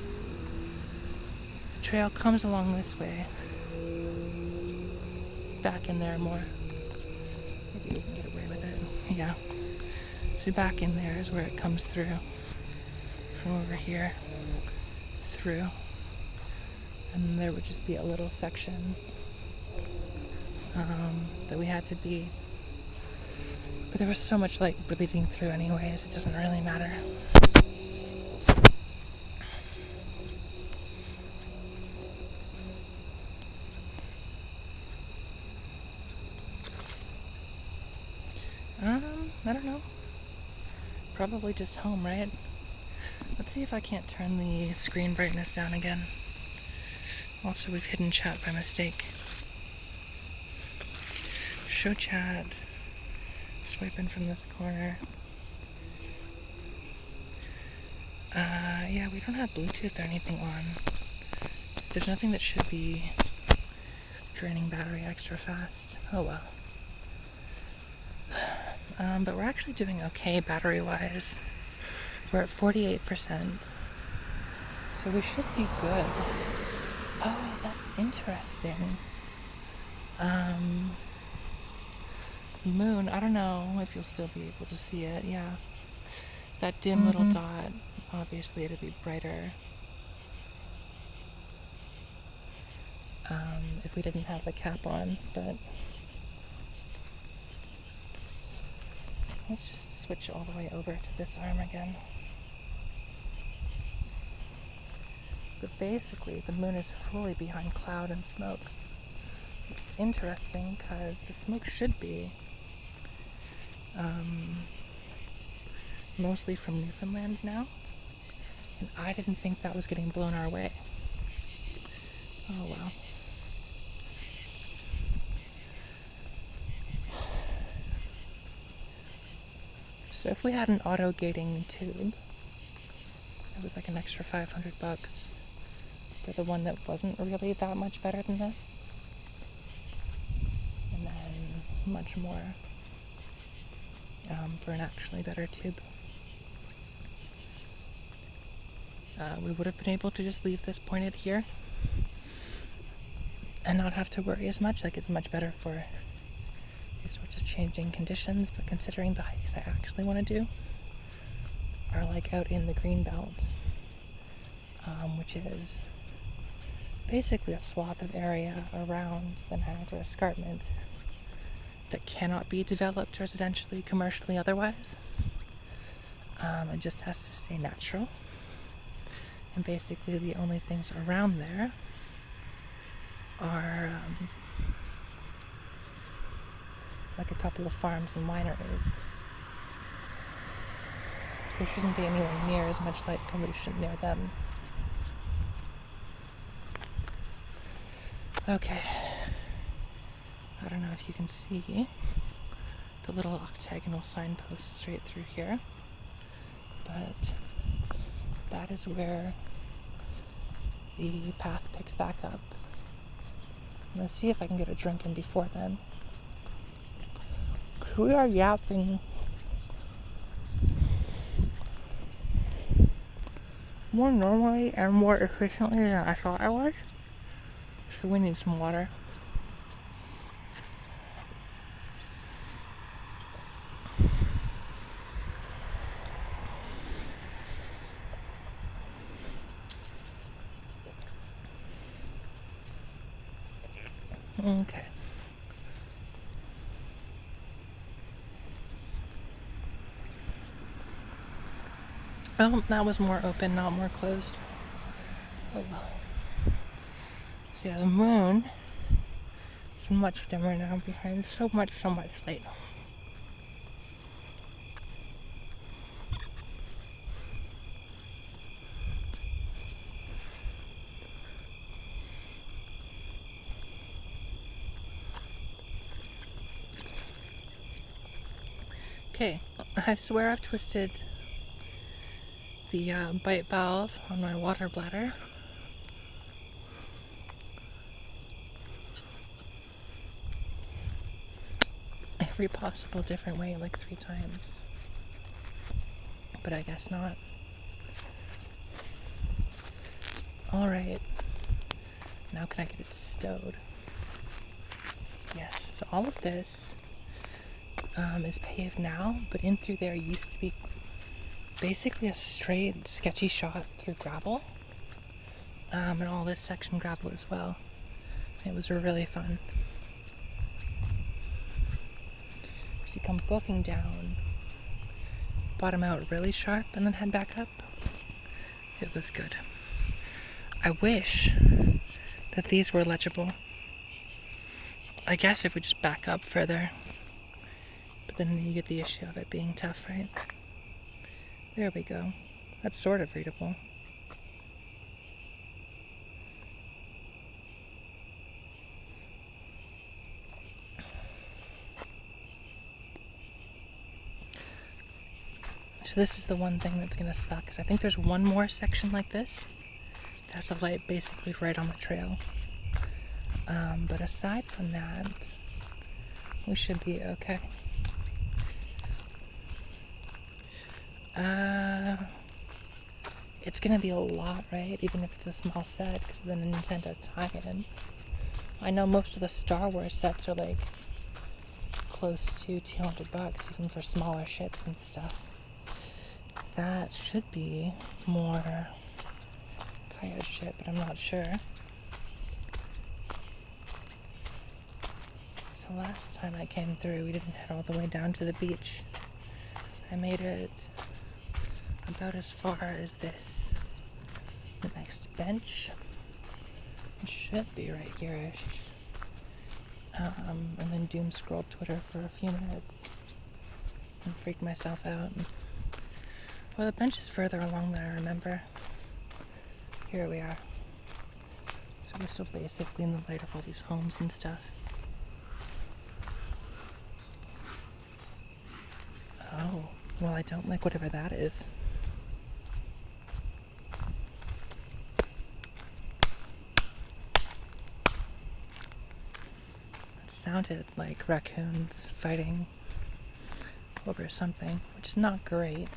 trail comes along this way. Back in there more. Maybe we can get away with it. Yeah. So back in there is where it comes through. From over here. Through. And there would just be a little section that we had to be. But there was so much light bleeding through anyways, it doesn't really matter. I don't know. Probably just home, right? Let's see if I can't turn the screen brightness down again. Also, we've hidden chat by mistake. Show chat. Swiping from this corner. Yeah, we don't have Bluetooth or anything on. So there's nothing that should be draining battery extra fast. Oh well. But we're actually doing okay battery-wise. We're at 48%. So we should be good. Oh, that's interesting. Moon, I don't know if you'll still be able to see it, yeah. That dim little dot, obviously it'll be brighter. If we didn't have the cap on, but let's just switch all the way over to this arm again. But basically, the moon is fully behind cloud and smoke, which is interesting because the smoke should be mostly from Newfoundland now, and I didn't think that was getting blown our way. Oh well. So if we had an auto-gating tube, it was like an extra $500 for the one that wasn't really that much better than this. And then much more for an actually better tube. We would have been able to just leave this pointed here and not have to worry as much. Like, it's much better for these sorts of changing conditions. But considering the hikes I actually want to do are like out in the green belt, which is basically a swath of area around the Niagara Escarpment that cannot be developed residentially, commercially, otherwise. It just has to stay natural. And basically the only things around there are like a couple of farms and wineries. There shouldn't be anywhere near as much light pollution near them. Okay. I don't know if you can see the little octagonal signpost straight through here, but that is where the path picks back up. I'm going to see if I can get a drink in before then. We are yapping more normally and more efficiently than I thought I would. So we need some water. Okay. Well, that was more open, not more closed. Oh well. Yeah, the moon is much dimmer now behind so much light. Okay, I swear I've twisted the bite valve on my water bladder. Every possible different way, like 3 times. But I guess not. Alright. Now can I get it stowed? Yes, so all of this is paved now, but in through there used to be basically a straight, sketchy shot through gravel. And all this section gravel as well. It was really fun. So you come booking down, bottom out really sharp, and then head back up. It was good. I wish that these were legible. I guess if we just back up further, but then you get the issue of it being tough, right? There we go. That's sort of readable. So this is the one thing that's going to suck, because I think there's one more section like this. That's a light basically right on the trail. But aside from that, we should be okay. It's going to be a lot, right? Even if it's a small set, because of the Nintendo tie-in. I know most of the Star Wars sets are like close to $200, even for smaller ships and stuff. That should be more Coyote ship, but I'm not sure. So last time I came through, we didn't head all the way down to the beach. I made it about as far as this. The next bench should be right here-ish. And then doom scrolled Twitter for a few minutes and freaked myself out. Well, the bench is further along than I remember. Here we are. So we're still basically in the light of all these homes and stuff. Oh, well, I don't like whatever that is. It sounded like raccoons fighting over something, which is not great.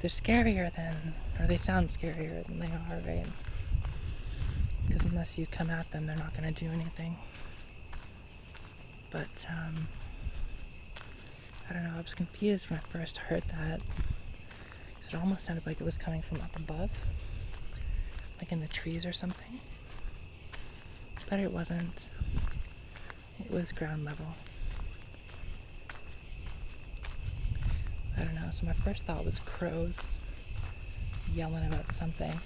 They're scarier than, or they sound scarier than they are, right? because unless you come at them, they're not going to do anything. But, I don't know, I was confused when I first heard that. It almost sounded like it was coming from up above, like in the trees or something. But it wasn't. It was ground level. I don't know, so my first thought was crows yelling about something.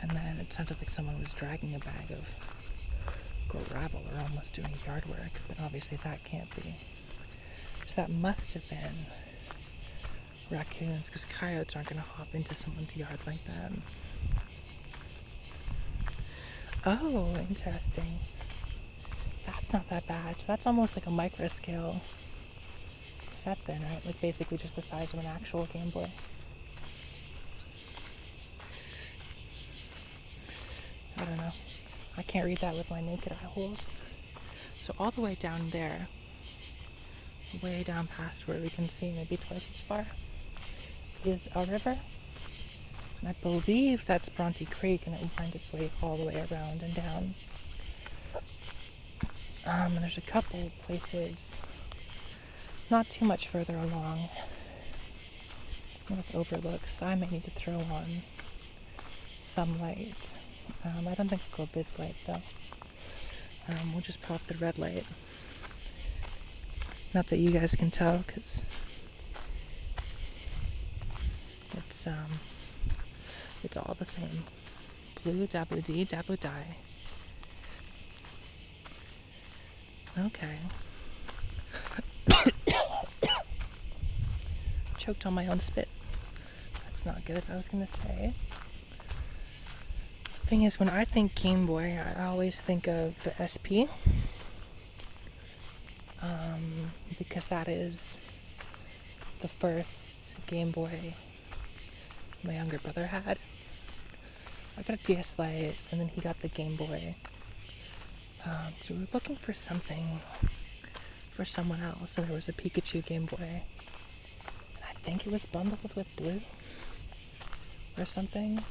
And then it sounded like someone was dragging a bag of gravel or almost doing yard work, but obviously that can't be. So that must have been raccoons, because coyotes aren't going to hop into someone's yard like that. Oh, interesting. That's not that bad. So that's almost like a micro scale set then, right? Like basically just the size of an actual Game Boy. I don't know. I can't read that with my naked eye holes. So all the way down there, way down past where we can see maybe twice as far, is a river. And I believe that's Bronte Creek, and it winds its way all the way around and down. And there's a couple places not too much further along with overlooks. I may need to throw on some light. I don't think we'll go this light though. We'll just pop the red light. Not that you guys can tell, because it's all the same. Blue dabble dee dabble die. Okay. Choked on my own spit. That's not good. I was gonna say. The thing is, when I think Game Boy, I always think of the SP. Because that is the first Game Boy my younger brother had. I got a DS Lite, and then he got the Game Boy. So we were looking for something for someone else, and there was a Pikachu Game Boy. I think it was bundled with blue or something.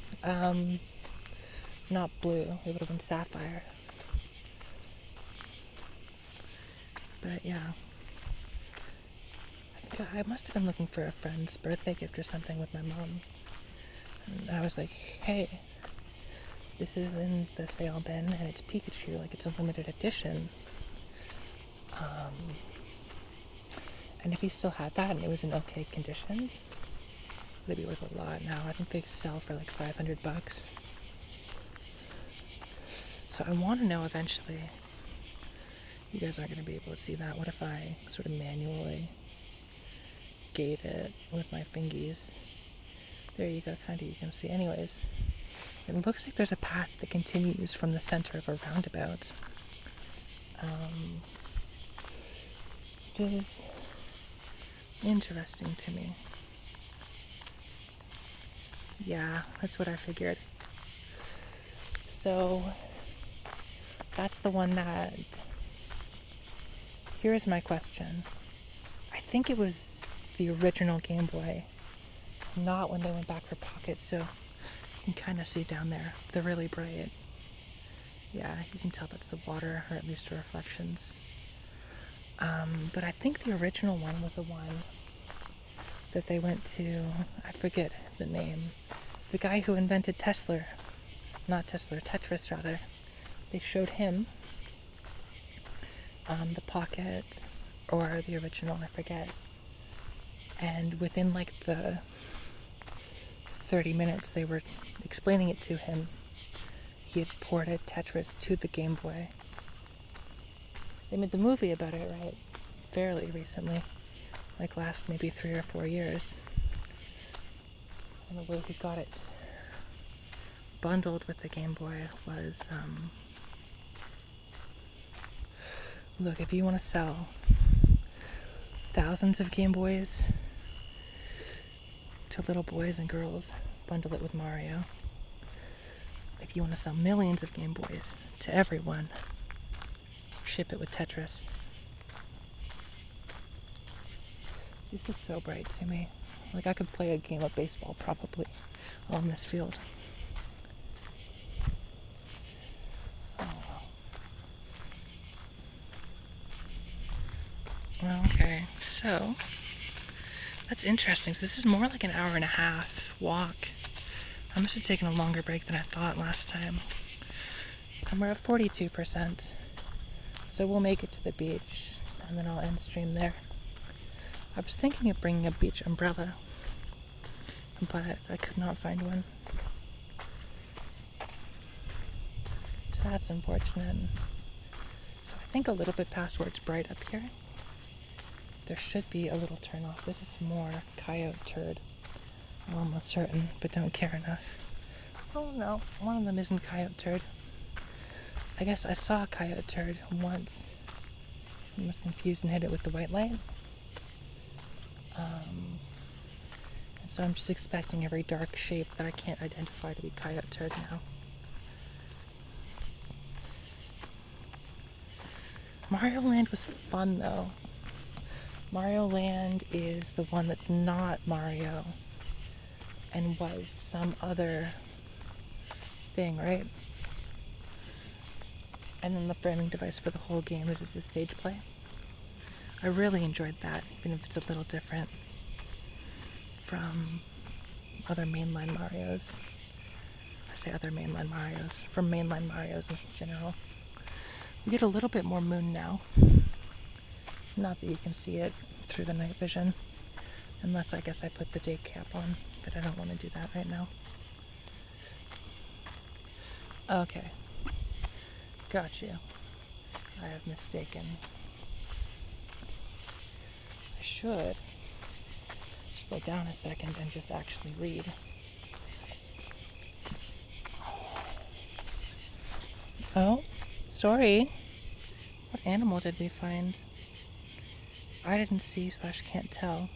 Not blue, it would have been sapphire. But yeah, I think I must have been looking for a friend's birthday gift or something with my mom. And I was like, hey, this is in the sale bin, and it's Pikachu, like it's a limited edition. And if he still had that and it was in okay condition, it'd be worth a lot now. I think they sell for like $500. So I want to know eventually. You guys aren't going to be able to see that. What if I sort of manually gate it with my fingies? There you go, kind of, you can see. Anyways, it looks like there's a path that continues from the center of a roundabout. Which is interesting to me. Yeah, that's what I figured. So, that's the one that... Here's my question. I think it was the original Game Boy, not when they went back for Pocket, so you can kind of see down there. They're really bright. Yeah, you can tell that's the water, or at least the reflections. But I think the original one was the one that they went to, I forget the name, the guy who invented Tetris rather. They showed him the Pocket, or the original, I forget. And within like the 30 minutes they were explaining it to him, he had ported Tetris to the Game Boy. They made the movie about it, right? Fairly recently. Like last maybe 3 or 4 years. And the way he got it bundled with the Game Boy was, look, if you want to sell thousands of Game Boys to little boys and girls, bundle it with Mario. If you want to sell millions of Game Boys to everyone, ship it with Tetris. This is so bright to me. Like I could play a game of baseball probably on this field. Okay, so that's interesting. So this is more like an hour and a half walk. I must have taken a longer break than I thought last time. And we're at 42%. So we'll make it to the beach, and then I'll end stream there. I was thinking of bringing a beach umbrella, but I could not find one. So that's unfortunate. So I think a little bit past where it's bright up here, there should be a little turn off. This is more coyote turd. I'm almost certain, but don't care enough. Oh no, one of them isn't coyote turd. I guess I saw a coyote turd once. I was confused and hit it with the white light. And so I'm just expecting every dark shape that I can't identify to be coyote turd now. Mario Land was fun though. Mario Land is the one that's not Mario and was some other thing, right? And then the framing device for the whole game is the stage play. I really enjoyed that, even if it's a little different from other mainline Marios. I say other mainline Marios, from mainline Marios in general. We get a little bit more moon now. Not that you can see it through the night vision, unless I guess I put the day cap on, but I don't want to do that right now. Okay. Got you. I have mistaken. I should slow down a second and just actually read. Oh, sorry. What animal did we find? I didn't see / can't tell.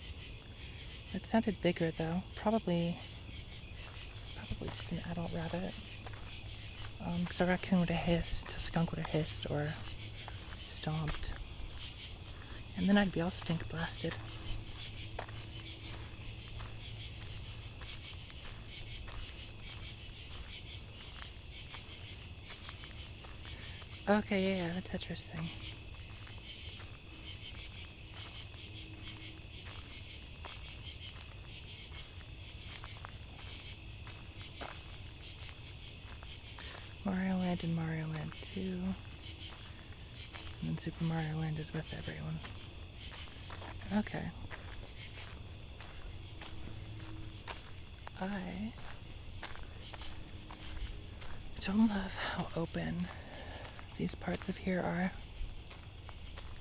It sounded bigger though. Probably just an adult rabbit. Because a raccoon would have hissed, a skunk would have hissed or stomped. And then I'd be all stink blasted. Okay, yeah, the Tetris thing. Mario Land and Mario Land 2. And then Super Mario Land is with everyone. Okay. I don't love how open these parts of here are.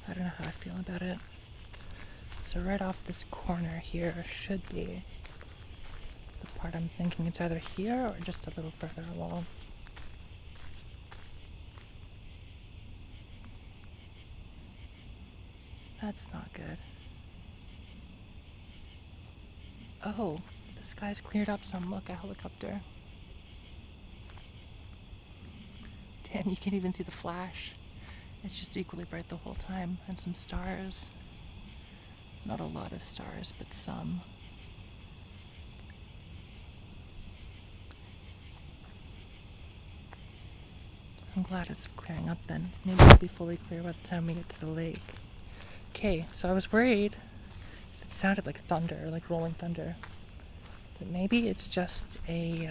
I don't know how I feel about it. So right off this corner here should be the part I'm thinking. It's either here or just a little further along. That's not good. Oh, the sky's cleared up some. Look, a helicopter. Damn, you can't even see the flash. It's just equally bright the whole time. And some stars. Not a lot of stars, but some. I'm glad it's clearing up then. Maybe it'll be fully clear by the time we get to the lake. Okay, so I was worried it sounded like thunder, like rolling thunder. But maybe it's just a,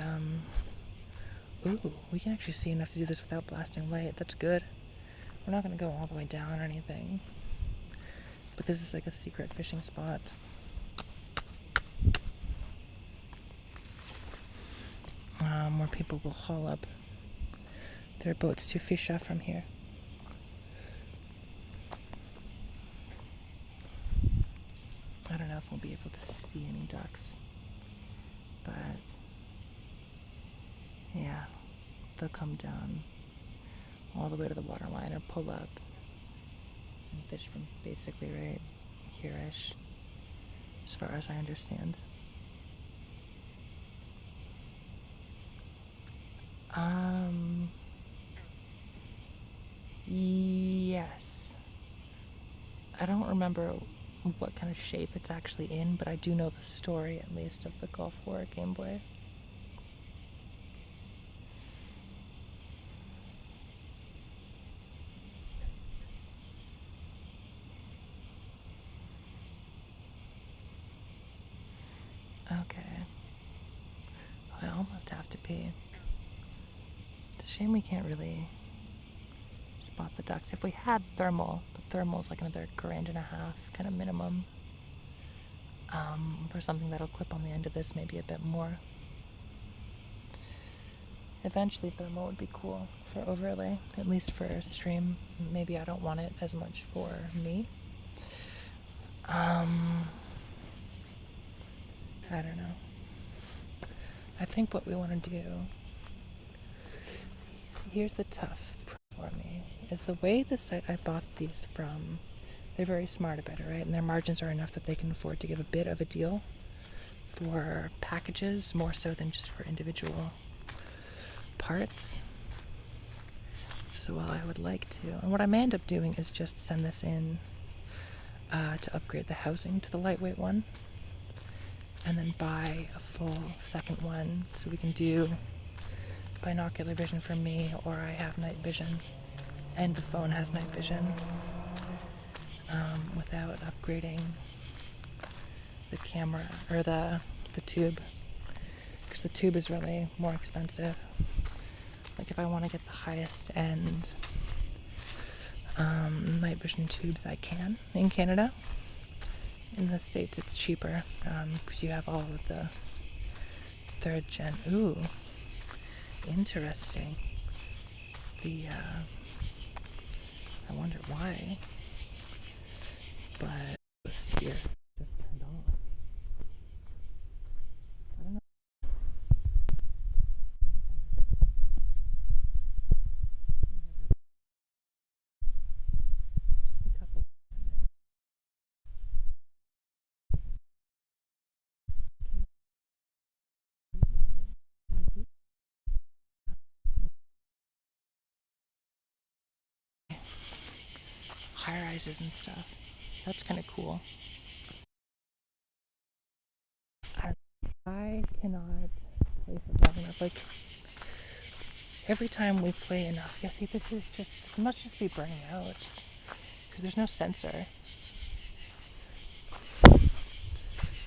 ooh, we can actually see enough to do this without blasting light. That's good. We're not going to go all the way down or anything. But this is like a secret fishing spot. Where people will haul up their boats to fish off from here. I don't know if we'll be able to see any ducks, but yeah, they'll come down all the way to the water line or pull up and fish from basically right here-ish, as far as I understand. Yes. I don't remember what kind of shape it's actually in, but I do know the story, at least, of the Gulf War Game Boy. Okay. I almost have to pee. It's a shame we can't really spot the ducks. If we had thermal, but thermal's like another $1.5 grand kind of minimum. For something that'll clip on the end of this, maybe a bit more. Eventually thermal would be cool for overlay, at least for stream. Maybe I don't want it as much for me. I don't know. I think what we want to do, so here's the tough for me, is the way the site I bought these from, they're very smart about it, right? And their margins are enough that they can afford to give a bit of a deal for packages, more so than just for individual parts. So while I would like to, and what I may end up doing is just send this in to upgrade the housing to the lightweight one, and then buy a full second one so we can do binocular vision for me, or I have night vision and the phone has night vision, without upgrading the camera or the tube, because the tube is really more expensive. Like if I want to get the highest end night vision tubes I can in Canada. In the States it's cheaper, because you have all of the 3rd gen. Ooh, interesting. I wonder why, but this here just turned off. I don't know. Just a couple. High rises and stuff. That's kind of cool. I cannot play for long enough. Like every time we play enough, yeah. See, this must just be burning out because there's no sensor,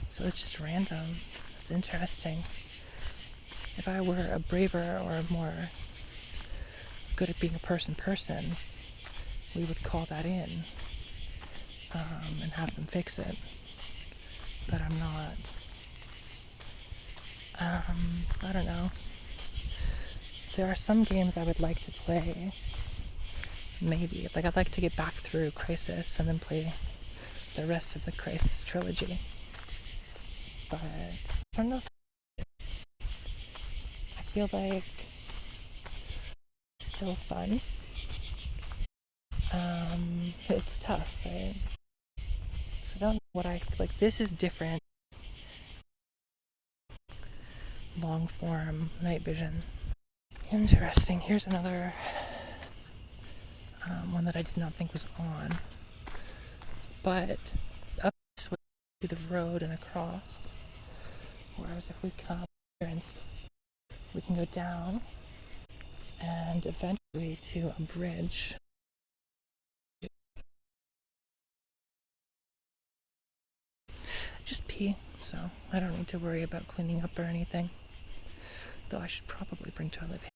so it's just random. It's interesting. If I were a braver or more good at being a person, we would call that in and have them fix it. But I'm not. I don't know. There are some games I would like to play. Maybe. Like I'd like to get back through Crisis and then play the rest of the Crisis trilogy. But I don't know if I feel like it's still fun. It's tough, right? I don't know what I like. This is different. Long form night vision. Interesting. Here's another one that I did not think was on. But up this way to the road and across. Whereas if we come here and we can go down and eventually to a bridge. Just pee, so I don't need to worry about cleaning up or anything. Though I should probably bring toilet paper.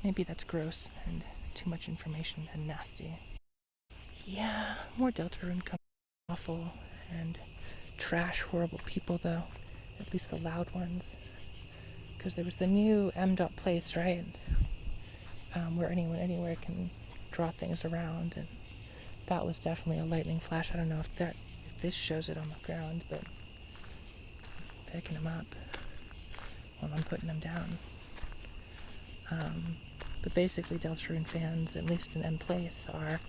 Maybe that's gross and too much information and nasty. Yeah, more Deltarune coming. Awful and trash, horrible people though. At least the loud ones. Because there was the new M. place, right? Where anyone anywhere can draw things around, and that was definitely a lightning flash. I don't know if this shows it on the ground, but I'm picking them up while I'm putting them down. But basically Deltarune fans, at least in M place, are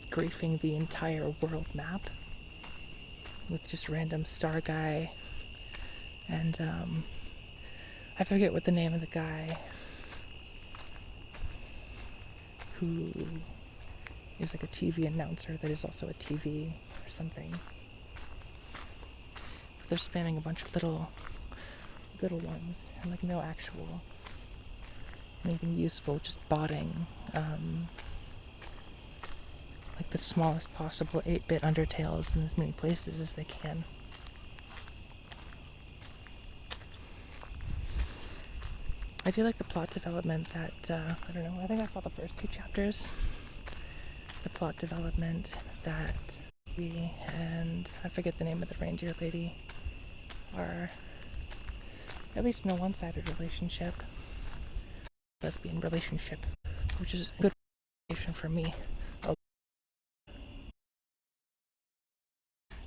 griefing the entire world map with just random star guy, and I forget what the name of the guy who is like a TV announcer that is also a TV or something. They're spamming a bunch of little ones and like no actual anything useful, just botting like the smallest possible 8-bit Undertales in as many places as they can. I do like the plot development that, I don't know, I think I saw the first 2 chapters. The plot development that we and, I forget the name of the reindeer lady, are at least in a one-sided relationship. Lesbian relationship, which is a good relationship for me.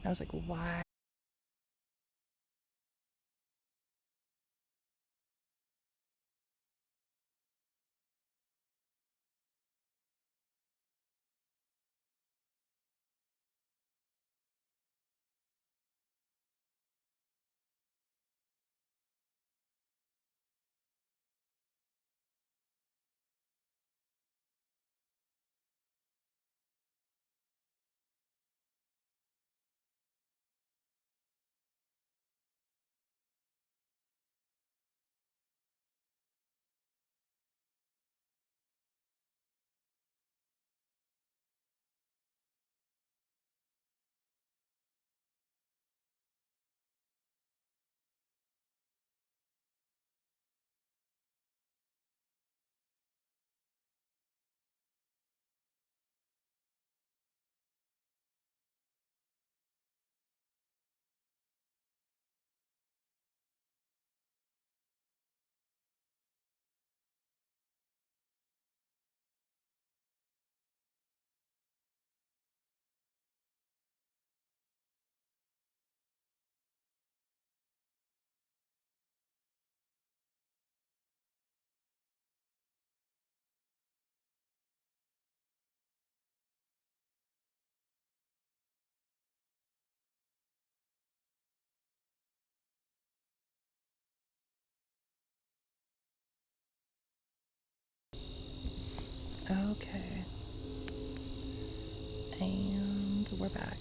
I was like, why? Okay. And we're back.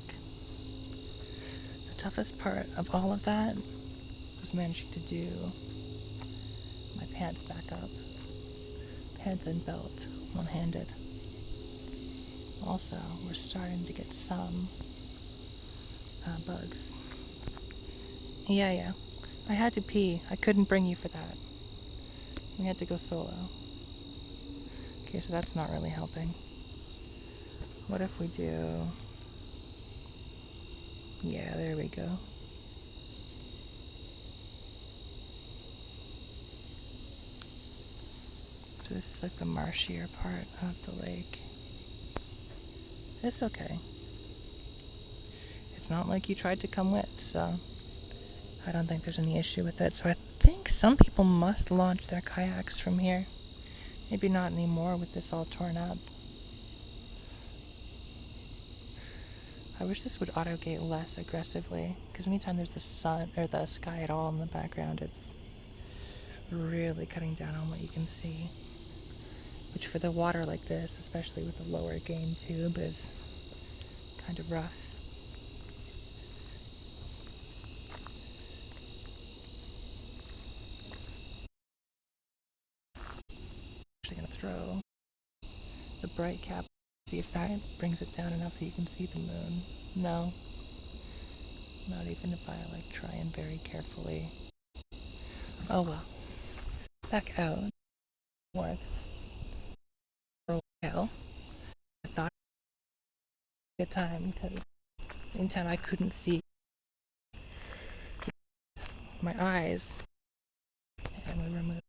The toughest part of all of that was managing to do my pants back up. Pants and belt, one-handed. Also, we're starting to get some bugs. Yeah. I had to pee. I couldn't bring you for that. We had to go solo. Okay, so that's not really helping. What if we do... Yeah, there we go. So this is like the marshier part of the lake. It's okay. It's not like you tried to come with, so I don't think there's any issue with it. So I think some people must launch their kayaks from here. Maybe not anymore with this all torn up. I wish this would auto-gate less aggressively, because anytime there's the sun or the sky at all in the background, it's really cutting down on what you can see. Which for the water like this, especially with the lower gain tube, is kind of rough. I'm actually going to throw the bright cap, see if that brings it down enough that you can see the moon. No. Not even if I try and very carefully. Oh well. Back out. North. For a while. I thought it was a good time because anytime I couldn't see my eyes, and we removed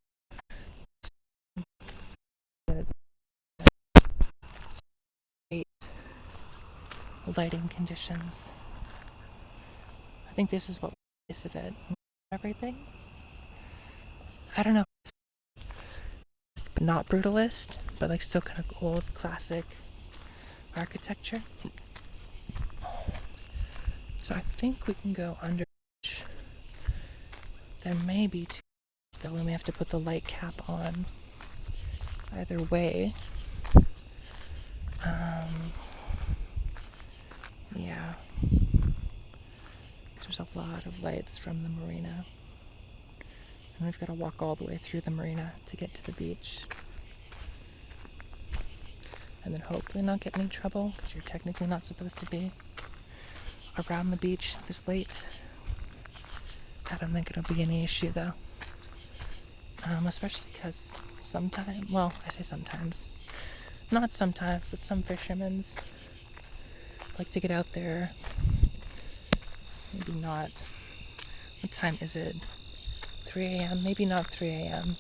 lighting conditions. I think this is what was of it. Everything. I don't know. Not brutalist, but still kind of old classic architecture. So I think we can go under. There may be two, though, we may have to put the light cap on. Either way. Yeah. There's a lot of lights from the marina. And we've got to walk all the way through the marina to get to the beach. And then hopefully not get in any trouble, because you're technically not supposed to be around the beach this late. I don't think it'll be any issue, though. Especially because sometimes, well, I say sometimes, not sometimes, but some fishermen like to get out there, maybe not, what time is it? 3 a.m., maybe not 3 a.m.,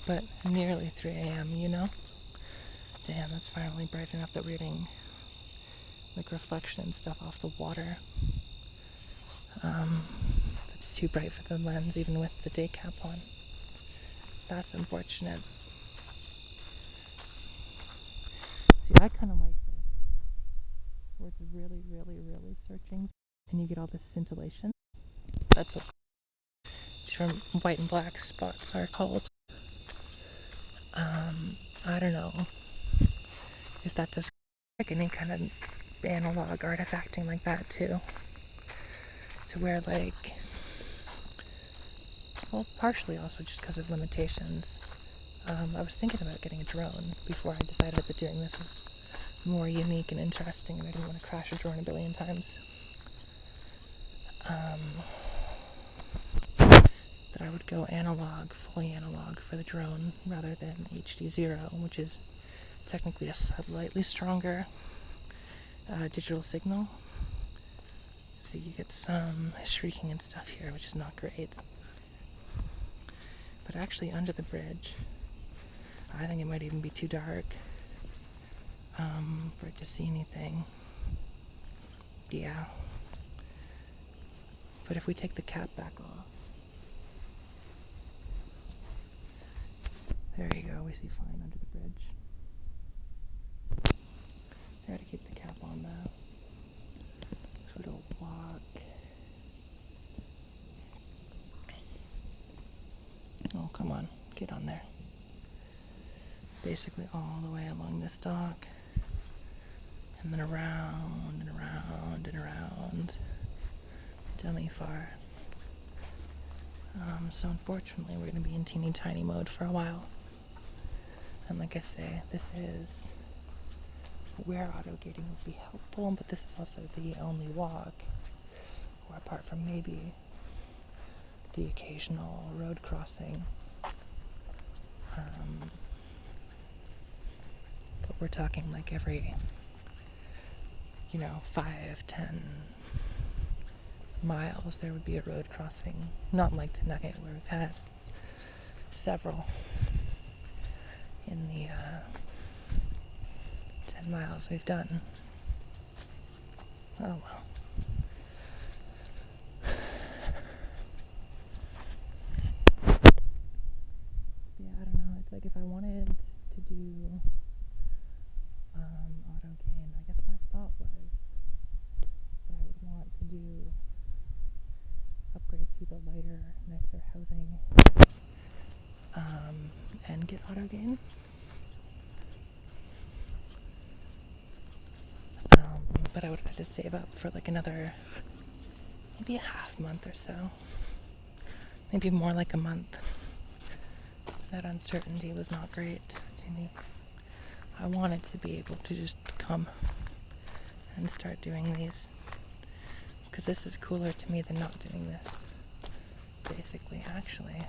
but nearly 3 a.m., you know? Damn, that's finally bright enough that we're getting like reflection and stuff off the water. It's too bright for the lens, even with the day cap on. That's unfortunate. See, I kind of like this, where it's really, really, really searching, and you get all this scintillation. That's what from white and black spots are called. I don't know if that does like any kind of analog artifacting like that too. To where like, well, partially also just because of limitations. I was thinking about getting a drone before I decided that doing this was more unique and interesting, and I didn't want to crash a drone a billion times. That I would go analog, fully analog for the drone rather than HD0, which is technically a slightly stronger digital signal. So you get some shrieking and stuff here, which is not great. But actually under the bridge, I think it might even be too dark for it to see anything. Yeah. But if we take the cap back off, there you go, we see fine under the bridge. I gotta keep the cap on though. So it'll walk. Oh, come on, get on there. Basically all the way along this dock. And then around and around and around. Dummy far. So unfortunately we're going to be in teeny tiny mode for a while. And like I say, this is where auto-gating would be helpful, but this is also the only walk, or apart from maybe the occasional road crossing. But we're talking like every, 5-10 miles there would be a road crossing. Not like tonight where we've had several in the 10 miles we've done. Oh well. Yeah, I don't know. It's like if I wanted to do auto gain, I guess my thought was that I would want to do upgrade to the lighter, nicer housing and get auto gain. But I would have to save up for like another, maybe a half month or so. Maybe more like a month. That uncertainty was not great to me. I wanted to be able to just come and start doing these. Because this is cooler to me than not doing this. Basically, actually.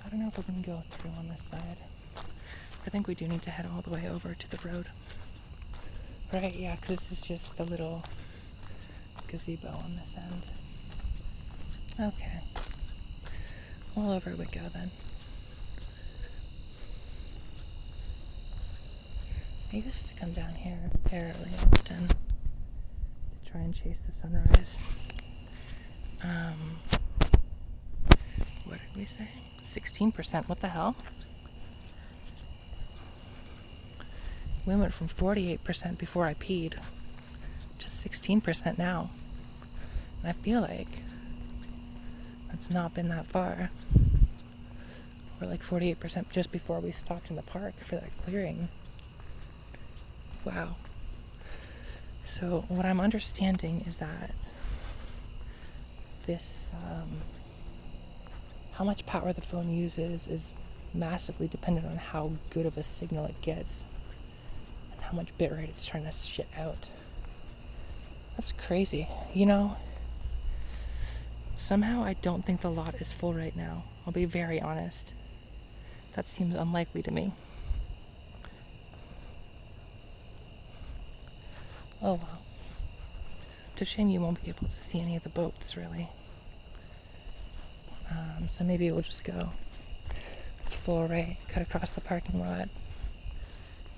I don't know if we can go through on this side. I think we do need to head all the way over to the road. Right, yeah, because this is just the little gazebo on this end. Okay. Well, over we go then. I used to come down here fairly often to try and chase the sunrise. What did we say? 16%, what the hell? We went from 48% before I peed to 16% now. And I feel like it's not been that far. We're like 48% just before we stopped in the park for that clearing. Wow. So what I'm understanding is that this, how much power the phone uses is massively dependent on how good of a signal it gets and how much bitrate it's trying to shit out. That's crazy, Somehow I don't think the lot is full right now. I'll be very honest. That seems unlikely to me. Oh well. It's a shame you won't be able to see any of the boats, really. So maybe we'll just go full array, cut across the parking lot,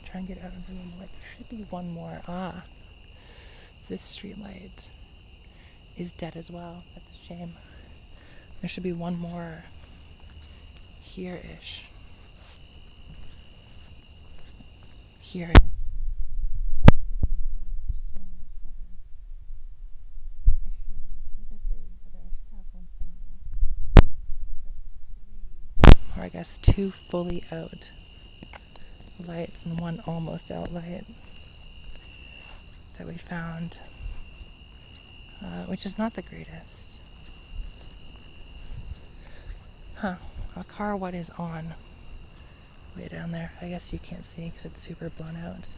try and get out of the moonlight. There should be one more. This street light is dead as well. That's a shame. There should be one more here-ish. Here. Or I guess 2 fully out lights and 1 almost out light that we found, which is not the greatest. A car what is on way down there. I guess you can't see because it's super blown out.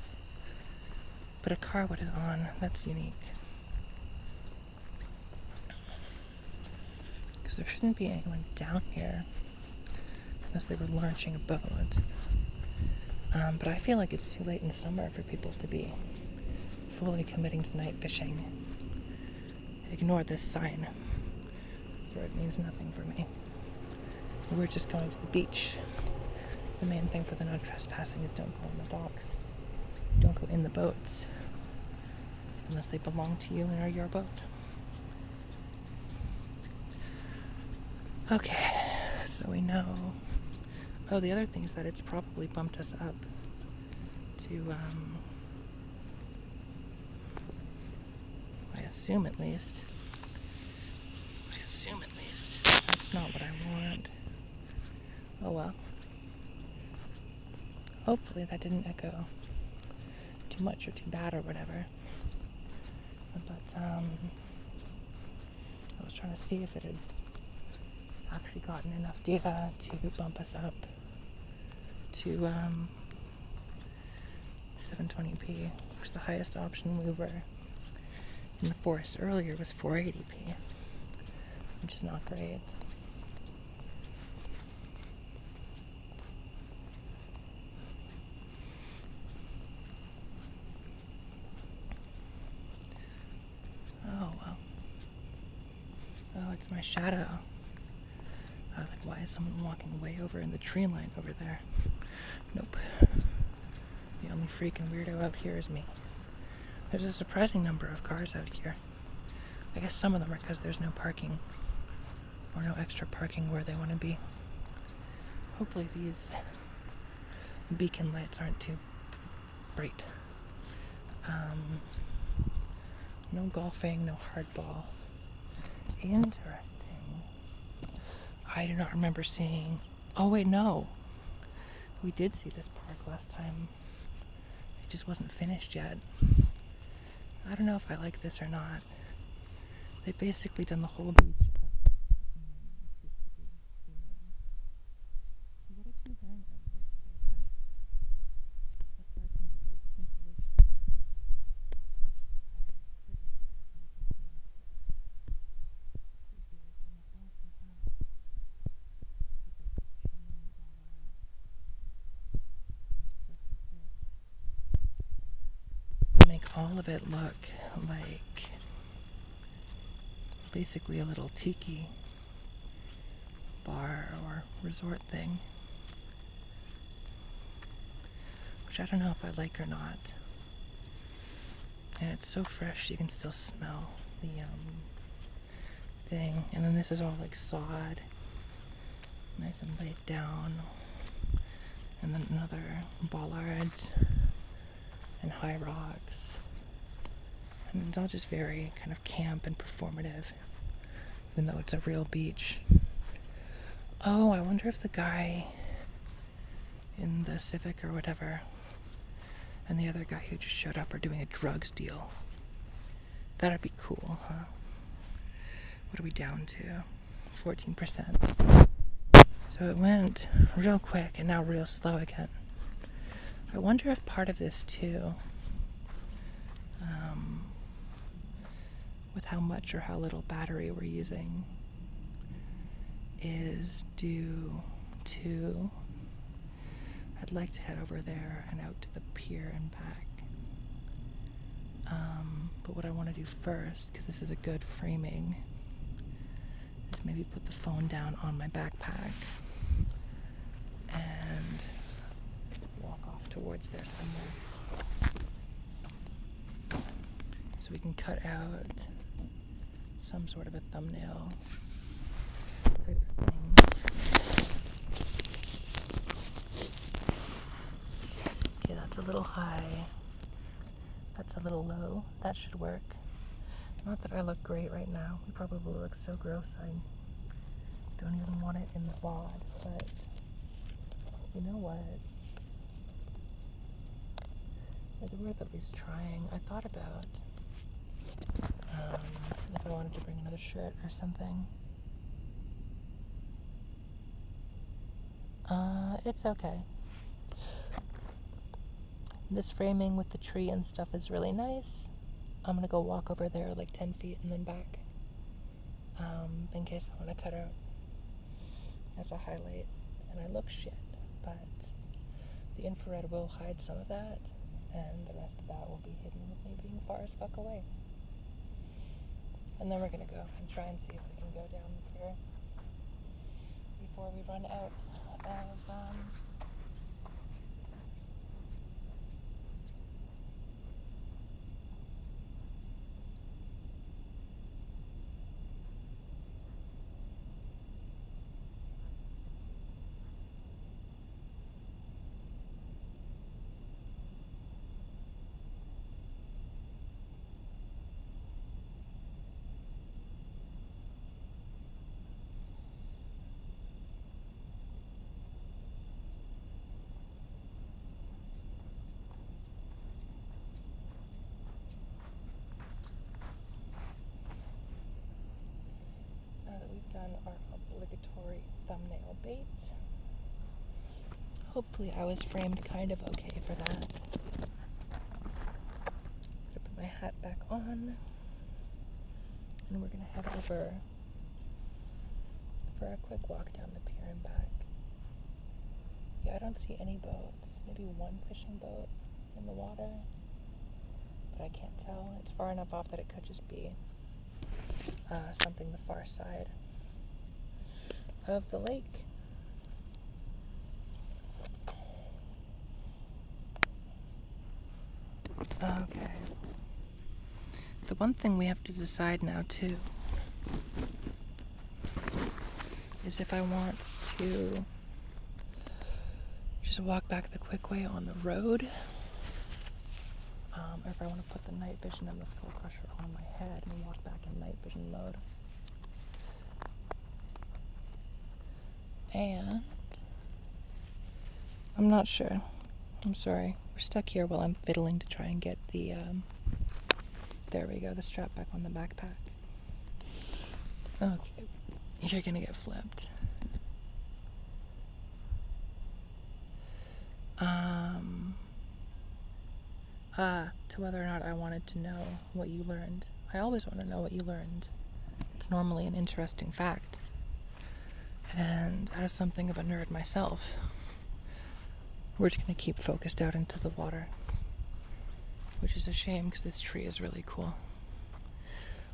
But a car what is on, that's unique. Because there shouldn't be anyone down here unless they were launching a boat. But I feel like it's too late in summer for people to be fully committing to night fishing. Ignore this sign, for it means nothing for me. We're just going to the beach. The main thing for the no trespassing is don't go on the docks. Don't go in the boats unless they belong to you and are your boat. Okay, so we know. Oh, the other thing is that it's probably bumped us up to, I assume at least. That's not what I want. Oh well. Hopefully that didn't echo too much or too bad or whatever. But, I was trying to see if it had actually gotten enough data to bump us up to 720p, because the highest option we were in the forest earlier was 480p, which is not great. Oh well. Oh, it's my shadow. Like, why is someone walking way over in the tree line over there? Nope. The only freaking weirdo out here is me. There's a surprising number of cars out here. I guess some of them are because there's no parking, or no extra parking where they want to be. Hopefully these beacon lights aren't too bright. No golfing, no hardball. Interesting. I do not remember seeing... Oh wait, no. We did see this park last time. It just wasn't finished yet. I don't know if I like this or not. They've basically done the whole beach up. What are you wearing earlier today, Beth? Aside from the word scintillation. Make all of it look like basically a little tiki bar or resort thing, which I don't know if I like or not. And it's so fresh you can still smell the thing. And then this is all like sod, nice and laid down, and then another bollards and high rocks, and it's all just very kind of camp and performative, even though it's a real beach. Oh, I wonder if the guy in the Civic or whatever and the other guy who just showed up are doing a drugs deal. That'd be cool, huh? What are we down to? 14%. So it went real quick and now real slow again. I wonder if part of this too, with how much or how little battery we're using, is due to, I'd like to head over there and out to the pier and back. But what I want to do first, because this is a good framing, is maybe put the phone down on my backpack and walk off towards there somewhere. So we can cut out some sort of a thumbnail type of thing. Okay, that's a little high. That's a little low. That should work. Not that I look great right now. We probably look so gross I don't even want it in the VOD, but you know what? It's worth at least trying. I thought about if I wanted to bring another shirt or something. It's okay. This framing with the tree and stuff is really nice. I'm gonna go walk over there like 10 feet and then back, in case I want to cut out as a highlight. And I look shit, but the infrared will hide some of that, and the rest of that will be hidden with me being far as fuck away. And then we're gonna go and try and see if we can go down the pier before we run out of done our obligatory thumbnail bait. Hopefully I was framed kind of okay for that. Gonna put my hat back on, and we're gonna head over for a quick walk down the pier and back. Yeah, I don't see any boats. Maybe one fishing boat in the water, but I can't tell. It's far enough off that it could just be something the far side of the lake. Okay. The one thing we have to decide now too is if I want to just walk back the quick way on the road, or if I want to put the night vision and the skull crusher on my head and walk back in night vision mode. And I'm not sure. I'm sorry. We're stuck here while I'm fiddling to try and get the, there we go, the strap back on the backpack. Okay, you're gonna get flipped. To whether or not I wanted to know what you learned. I always want to know what you learned. It's normally an interesting fact. And as something of a nerd myself, we're just going to keep focused out into the water, which is a shame because this tree is really cool.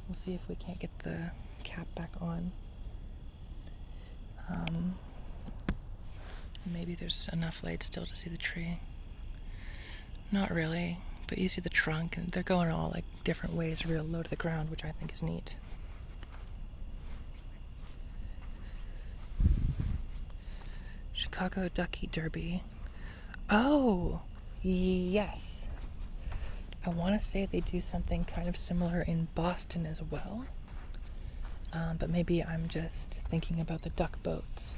We'll see if we can't get the cap back on. Maybe there's enough light still to see the tree. Not really, but you see the trunk, and they're going all like different ways real low to the ground, which I think is neat. Chicago Ducky Derby. Oh, yes. I want to say they do something kind of similar in Boston as well. But maybe I'm just thinking about the duck boats.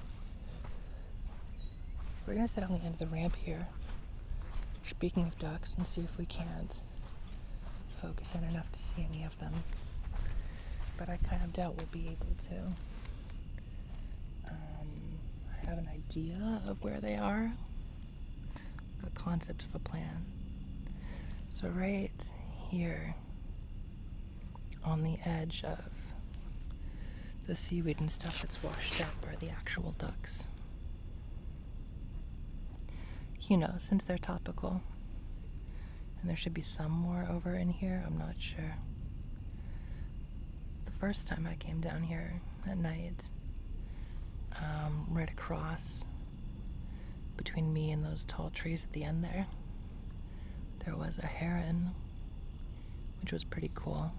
We're going to sit on the end of the ramp here, speaking of ducks, and see if we can't focus in enough to see any of them. But I kind of doubt we'll be able to. I have an idea of where they are, a concept of a plan. So right here on the edge of The seaweed and stuff that's washed up are the actual ducks. You know, since they're topical. And there should be some more over in here, I'm not sure. The first time I came down here at night, right across between me and those tall trees at the end there was a heron, which was pretty cool.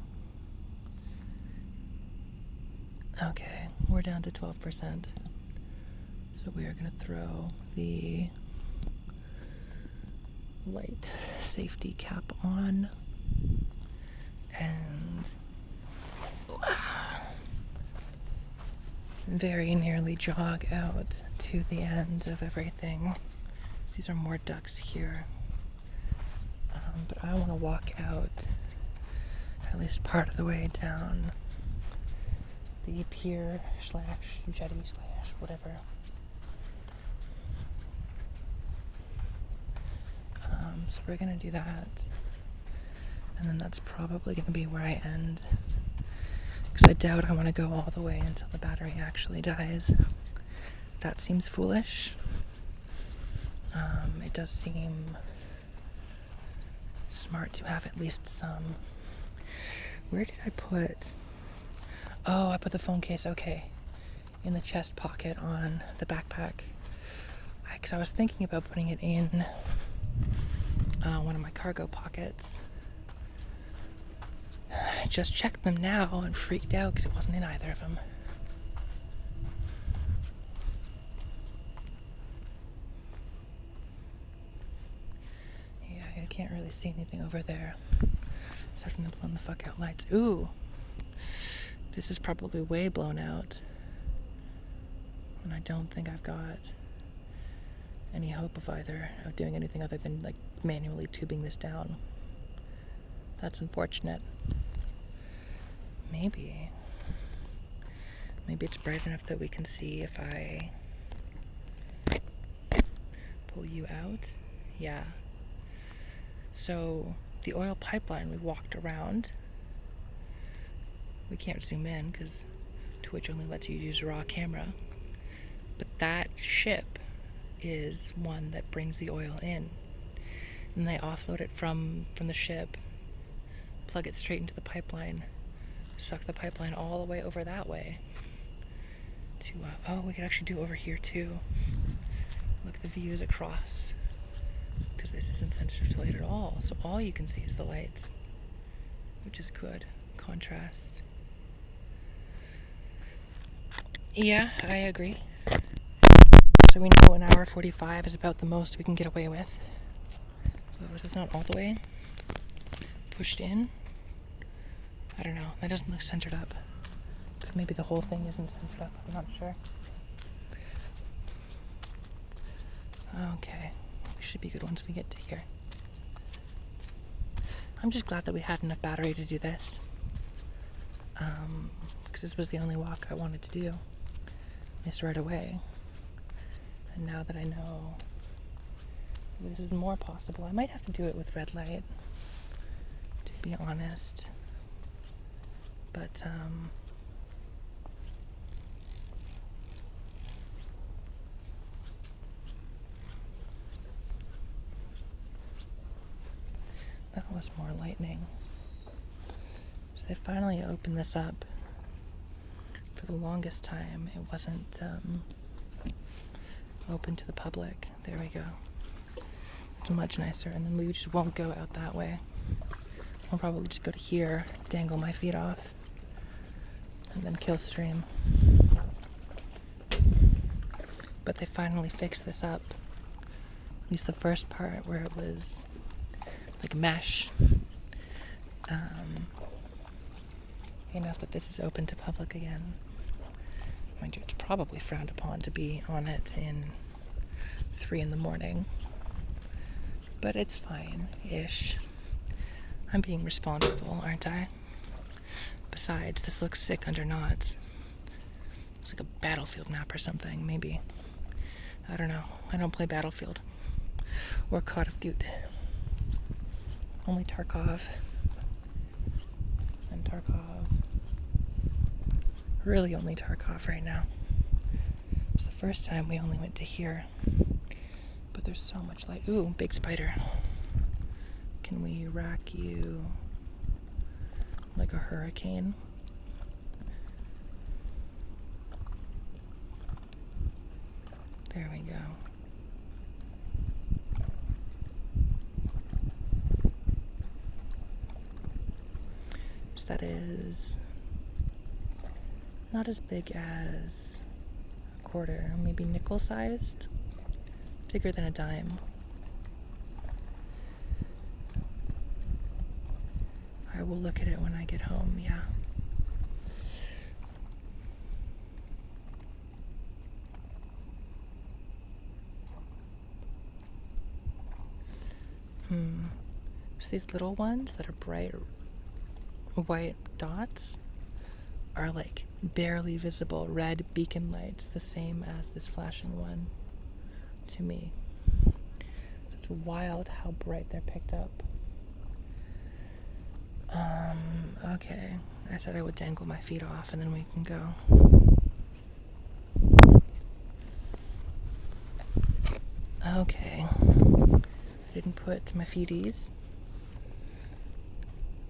Okay, we're down to 12%. So we are going to throw the light safety cap on and very nearly jog out to the end of everything. These are more ducks here. But I want to walk out at least part of the way down the pier / jetty / whatever. So we're going to do that. And then that's probably going to be where I end. Because I doubt I want to go all the way until the battery actually dies. That seems foolish. It does seem smart to have at least some. Where did I put? Oh, I put the phone case, okay, in the chest pocket on the backpack. Because I was thinking about putting it in one of my cargo pockets. I just checked them now and freaked out because it wasn't in either of them. Yeah, I can't really see anything over there. Starting to blow the fuck out lights. Ooh! This is probably way blown out. And I don't think I've got any hope of doing anything other than like manually tubing this down. That's unfortunate. Maybe it's bright enough that we can see if I pull you out. Yeah. So the oil pipeline we walked around. We can't zoom in because Twitch only lets you use raw camera. But that ship is one that brings the oil in. And they offload it from the ship, plug it straight into the pipeline, suck the pipeline all the way over that way. We could actually do over here too. Look, the view is across. Because this isn't sensitive to light at all. So all you can see is the lights. Which is good. Contrast. Yeah, I agree. So we know an hour 45 is about the most we can get away with. But was this not all the way pushed in? I don't know. That doesn't look centered up. But maybe the whole thing isn't centered up. I'm not sure. Okay. We should be good once we get to here. I'm just glad that we had enough battery to do this. Because this was the only walk I wanted to do. At least right away. And now that I know this is more possible, I might have to do it with red light, to be honest. But, that was more lightning. So they finally opened this up. For the longest time, it wasn't open to the public. There we go. It's much nicer, and then we just won't go out that way. I'll probably just go to here, dangle my feet off, and then kill stream. But they finally fixed this up. At least the first part where it was like mesh. Enough that this is open to public again. Mind you, it's probably frowned upon to be on it in 3 a.m. But it's fine-ish. I'm being responsible, aren't I? Besides, this looks sick under knots. It's like a Battlefield map or something, maybe. I don't know. I don't play Battlefield. Or Call of Duty. Only Tarkov. And Tarkov. really only Tarkov right now. It's the first time we only went to here. But there's so much light. Ooh, big spider. Can we rack you like a hurricane? There we go. So that is not as big as a quarter, maybe nickel sized, bigger than a dime. I will look at it when I get home, yeah. So these little ones that are bright white dots are like barely visible red beacon lights, the same as this flashing one to me. It's wild how bright they're picked up. Okay. I said I would dangle my feet off and then we can go. Okay. I didn't put my feeties,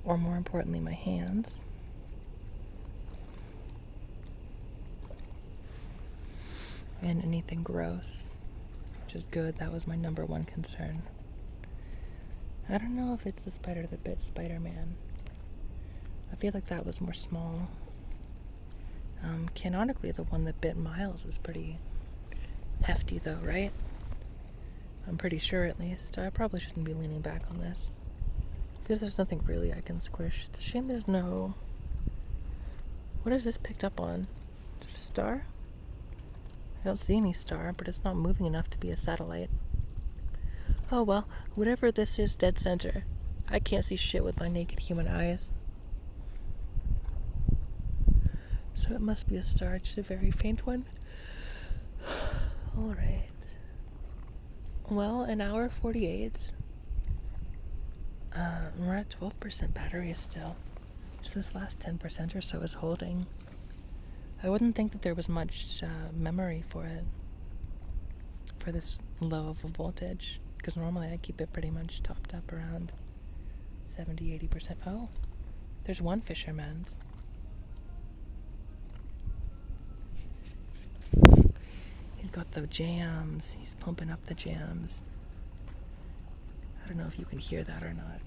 or more importantly, my hands. And anything gross, which is good. That was my number one concern. I don't know if it's the spider that bit Spider-Man. I feel like that was more small. Canonically, the one that bit Miles was pretty hefty though, right? I'm pretty sure, at least. I probably shouldn't be leaning back on this, because there's nothing really I can squish. It's a shame there's no... What is this picked up on? Is it a star? I don't see any star, but it's not moving enough to be a satellite. Oh well, whatever this is, dead center. I can't see shit with my naked human eyes. So it must be a star, just a very faint one. Alright. Well, an hour 48. We're at 12% battery still. So this last 10% or so is holding. I wouldn't think that there was much memory for it, for this low of a voltage, because normally I keep it pretty much topped up around 70-80%. Oh, there's one fisherman's. He's got the jams. He's pumping up the jams. I don't know if you can hear that or not.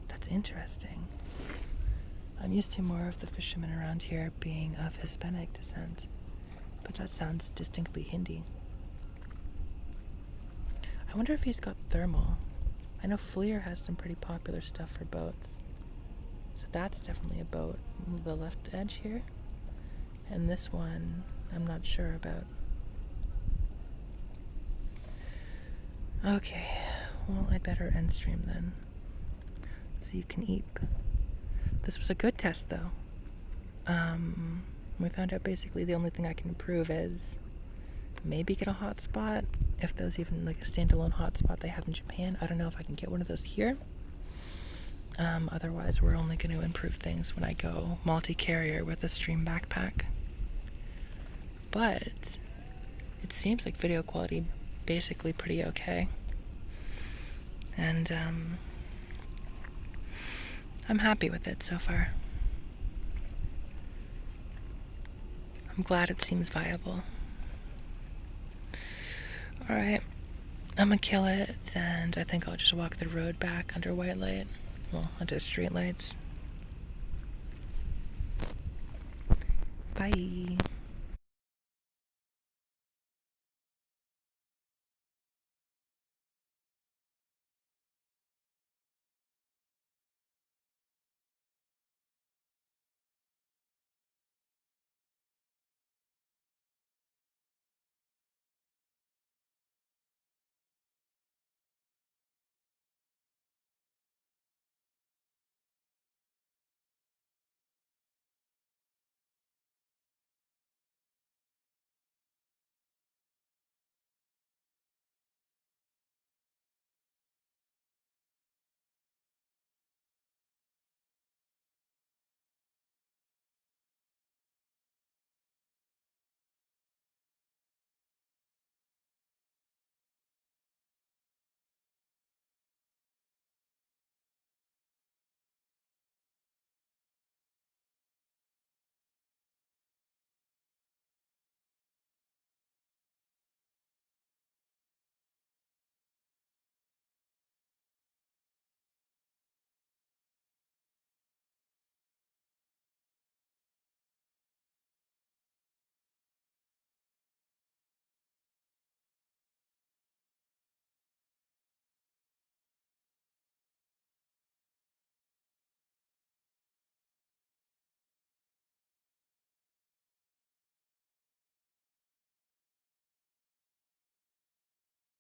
That's interesting. I'm used to more of the fishermen around here being of Hispanic descent, but that sounds distinctly Hindi. I wonder if he's got thermal. I know Fleer has some pretty popular stuff for boats. So that's definitely a boat. The left edge here. And this one, I'm not sure about. Okay, well, I'd better end stream then, so you can eat. This was a good test, though. We found out basically the only thing I can improve is maybe get a hotspot, if there's even like a standalone hotspot they have in Japan. I don't know if I can get one of those here. Otherwise, we're only going to improve things when I go multi-carrier with a stream backpack. But it seems like video quality basically pretty okay. And I'm happy with it so far. I'm glad it seems viable. Alright, I'm gonna kill it, and I think I'll just walk the road back under white light. Well, under the street lights. Bye.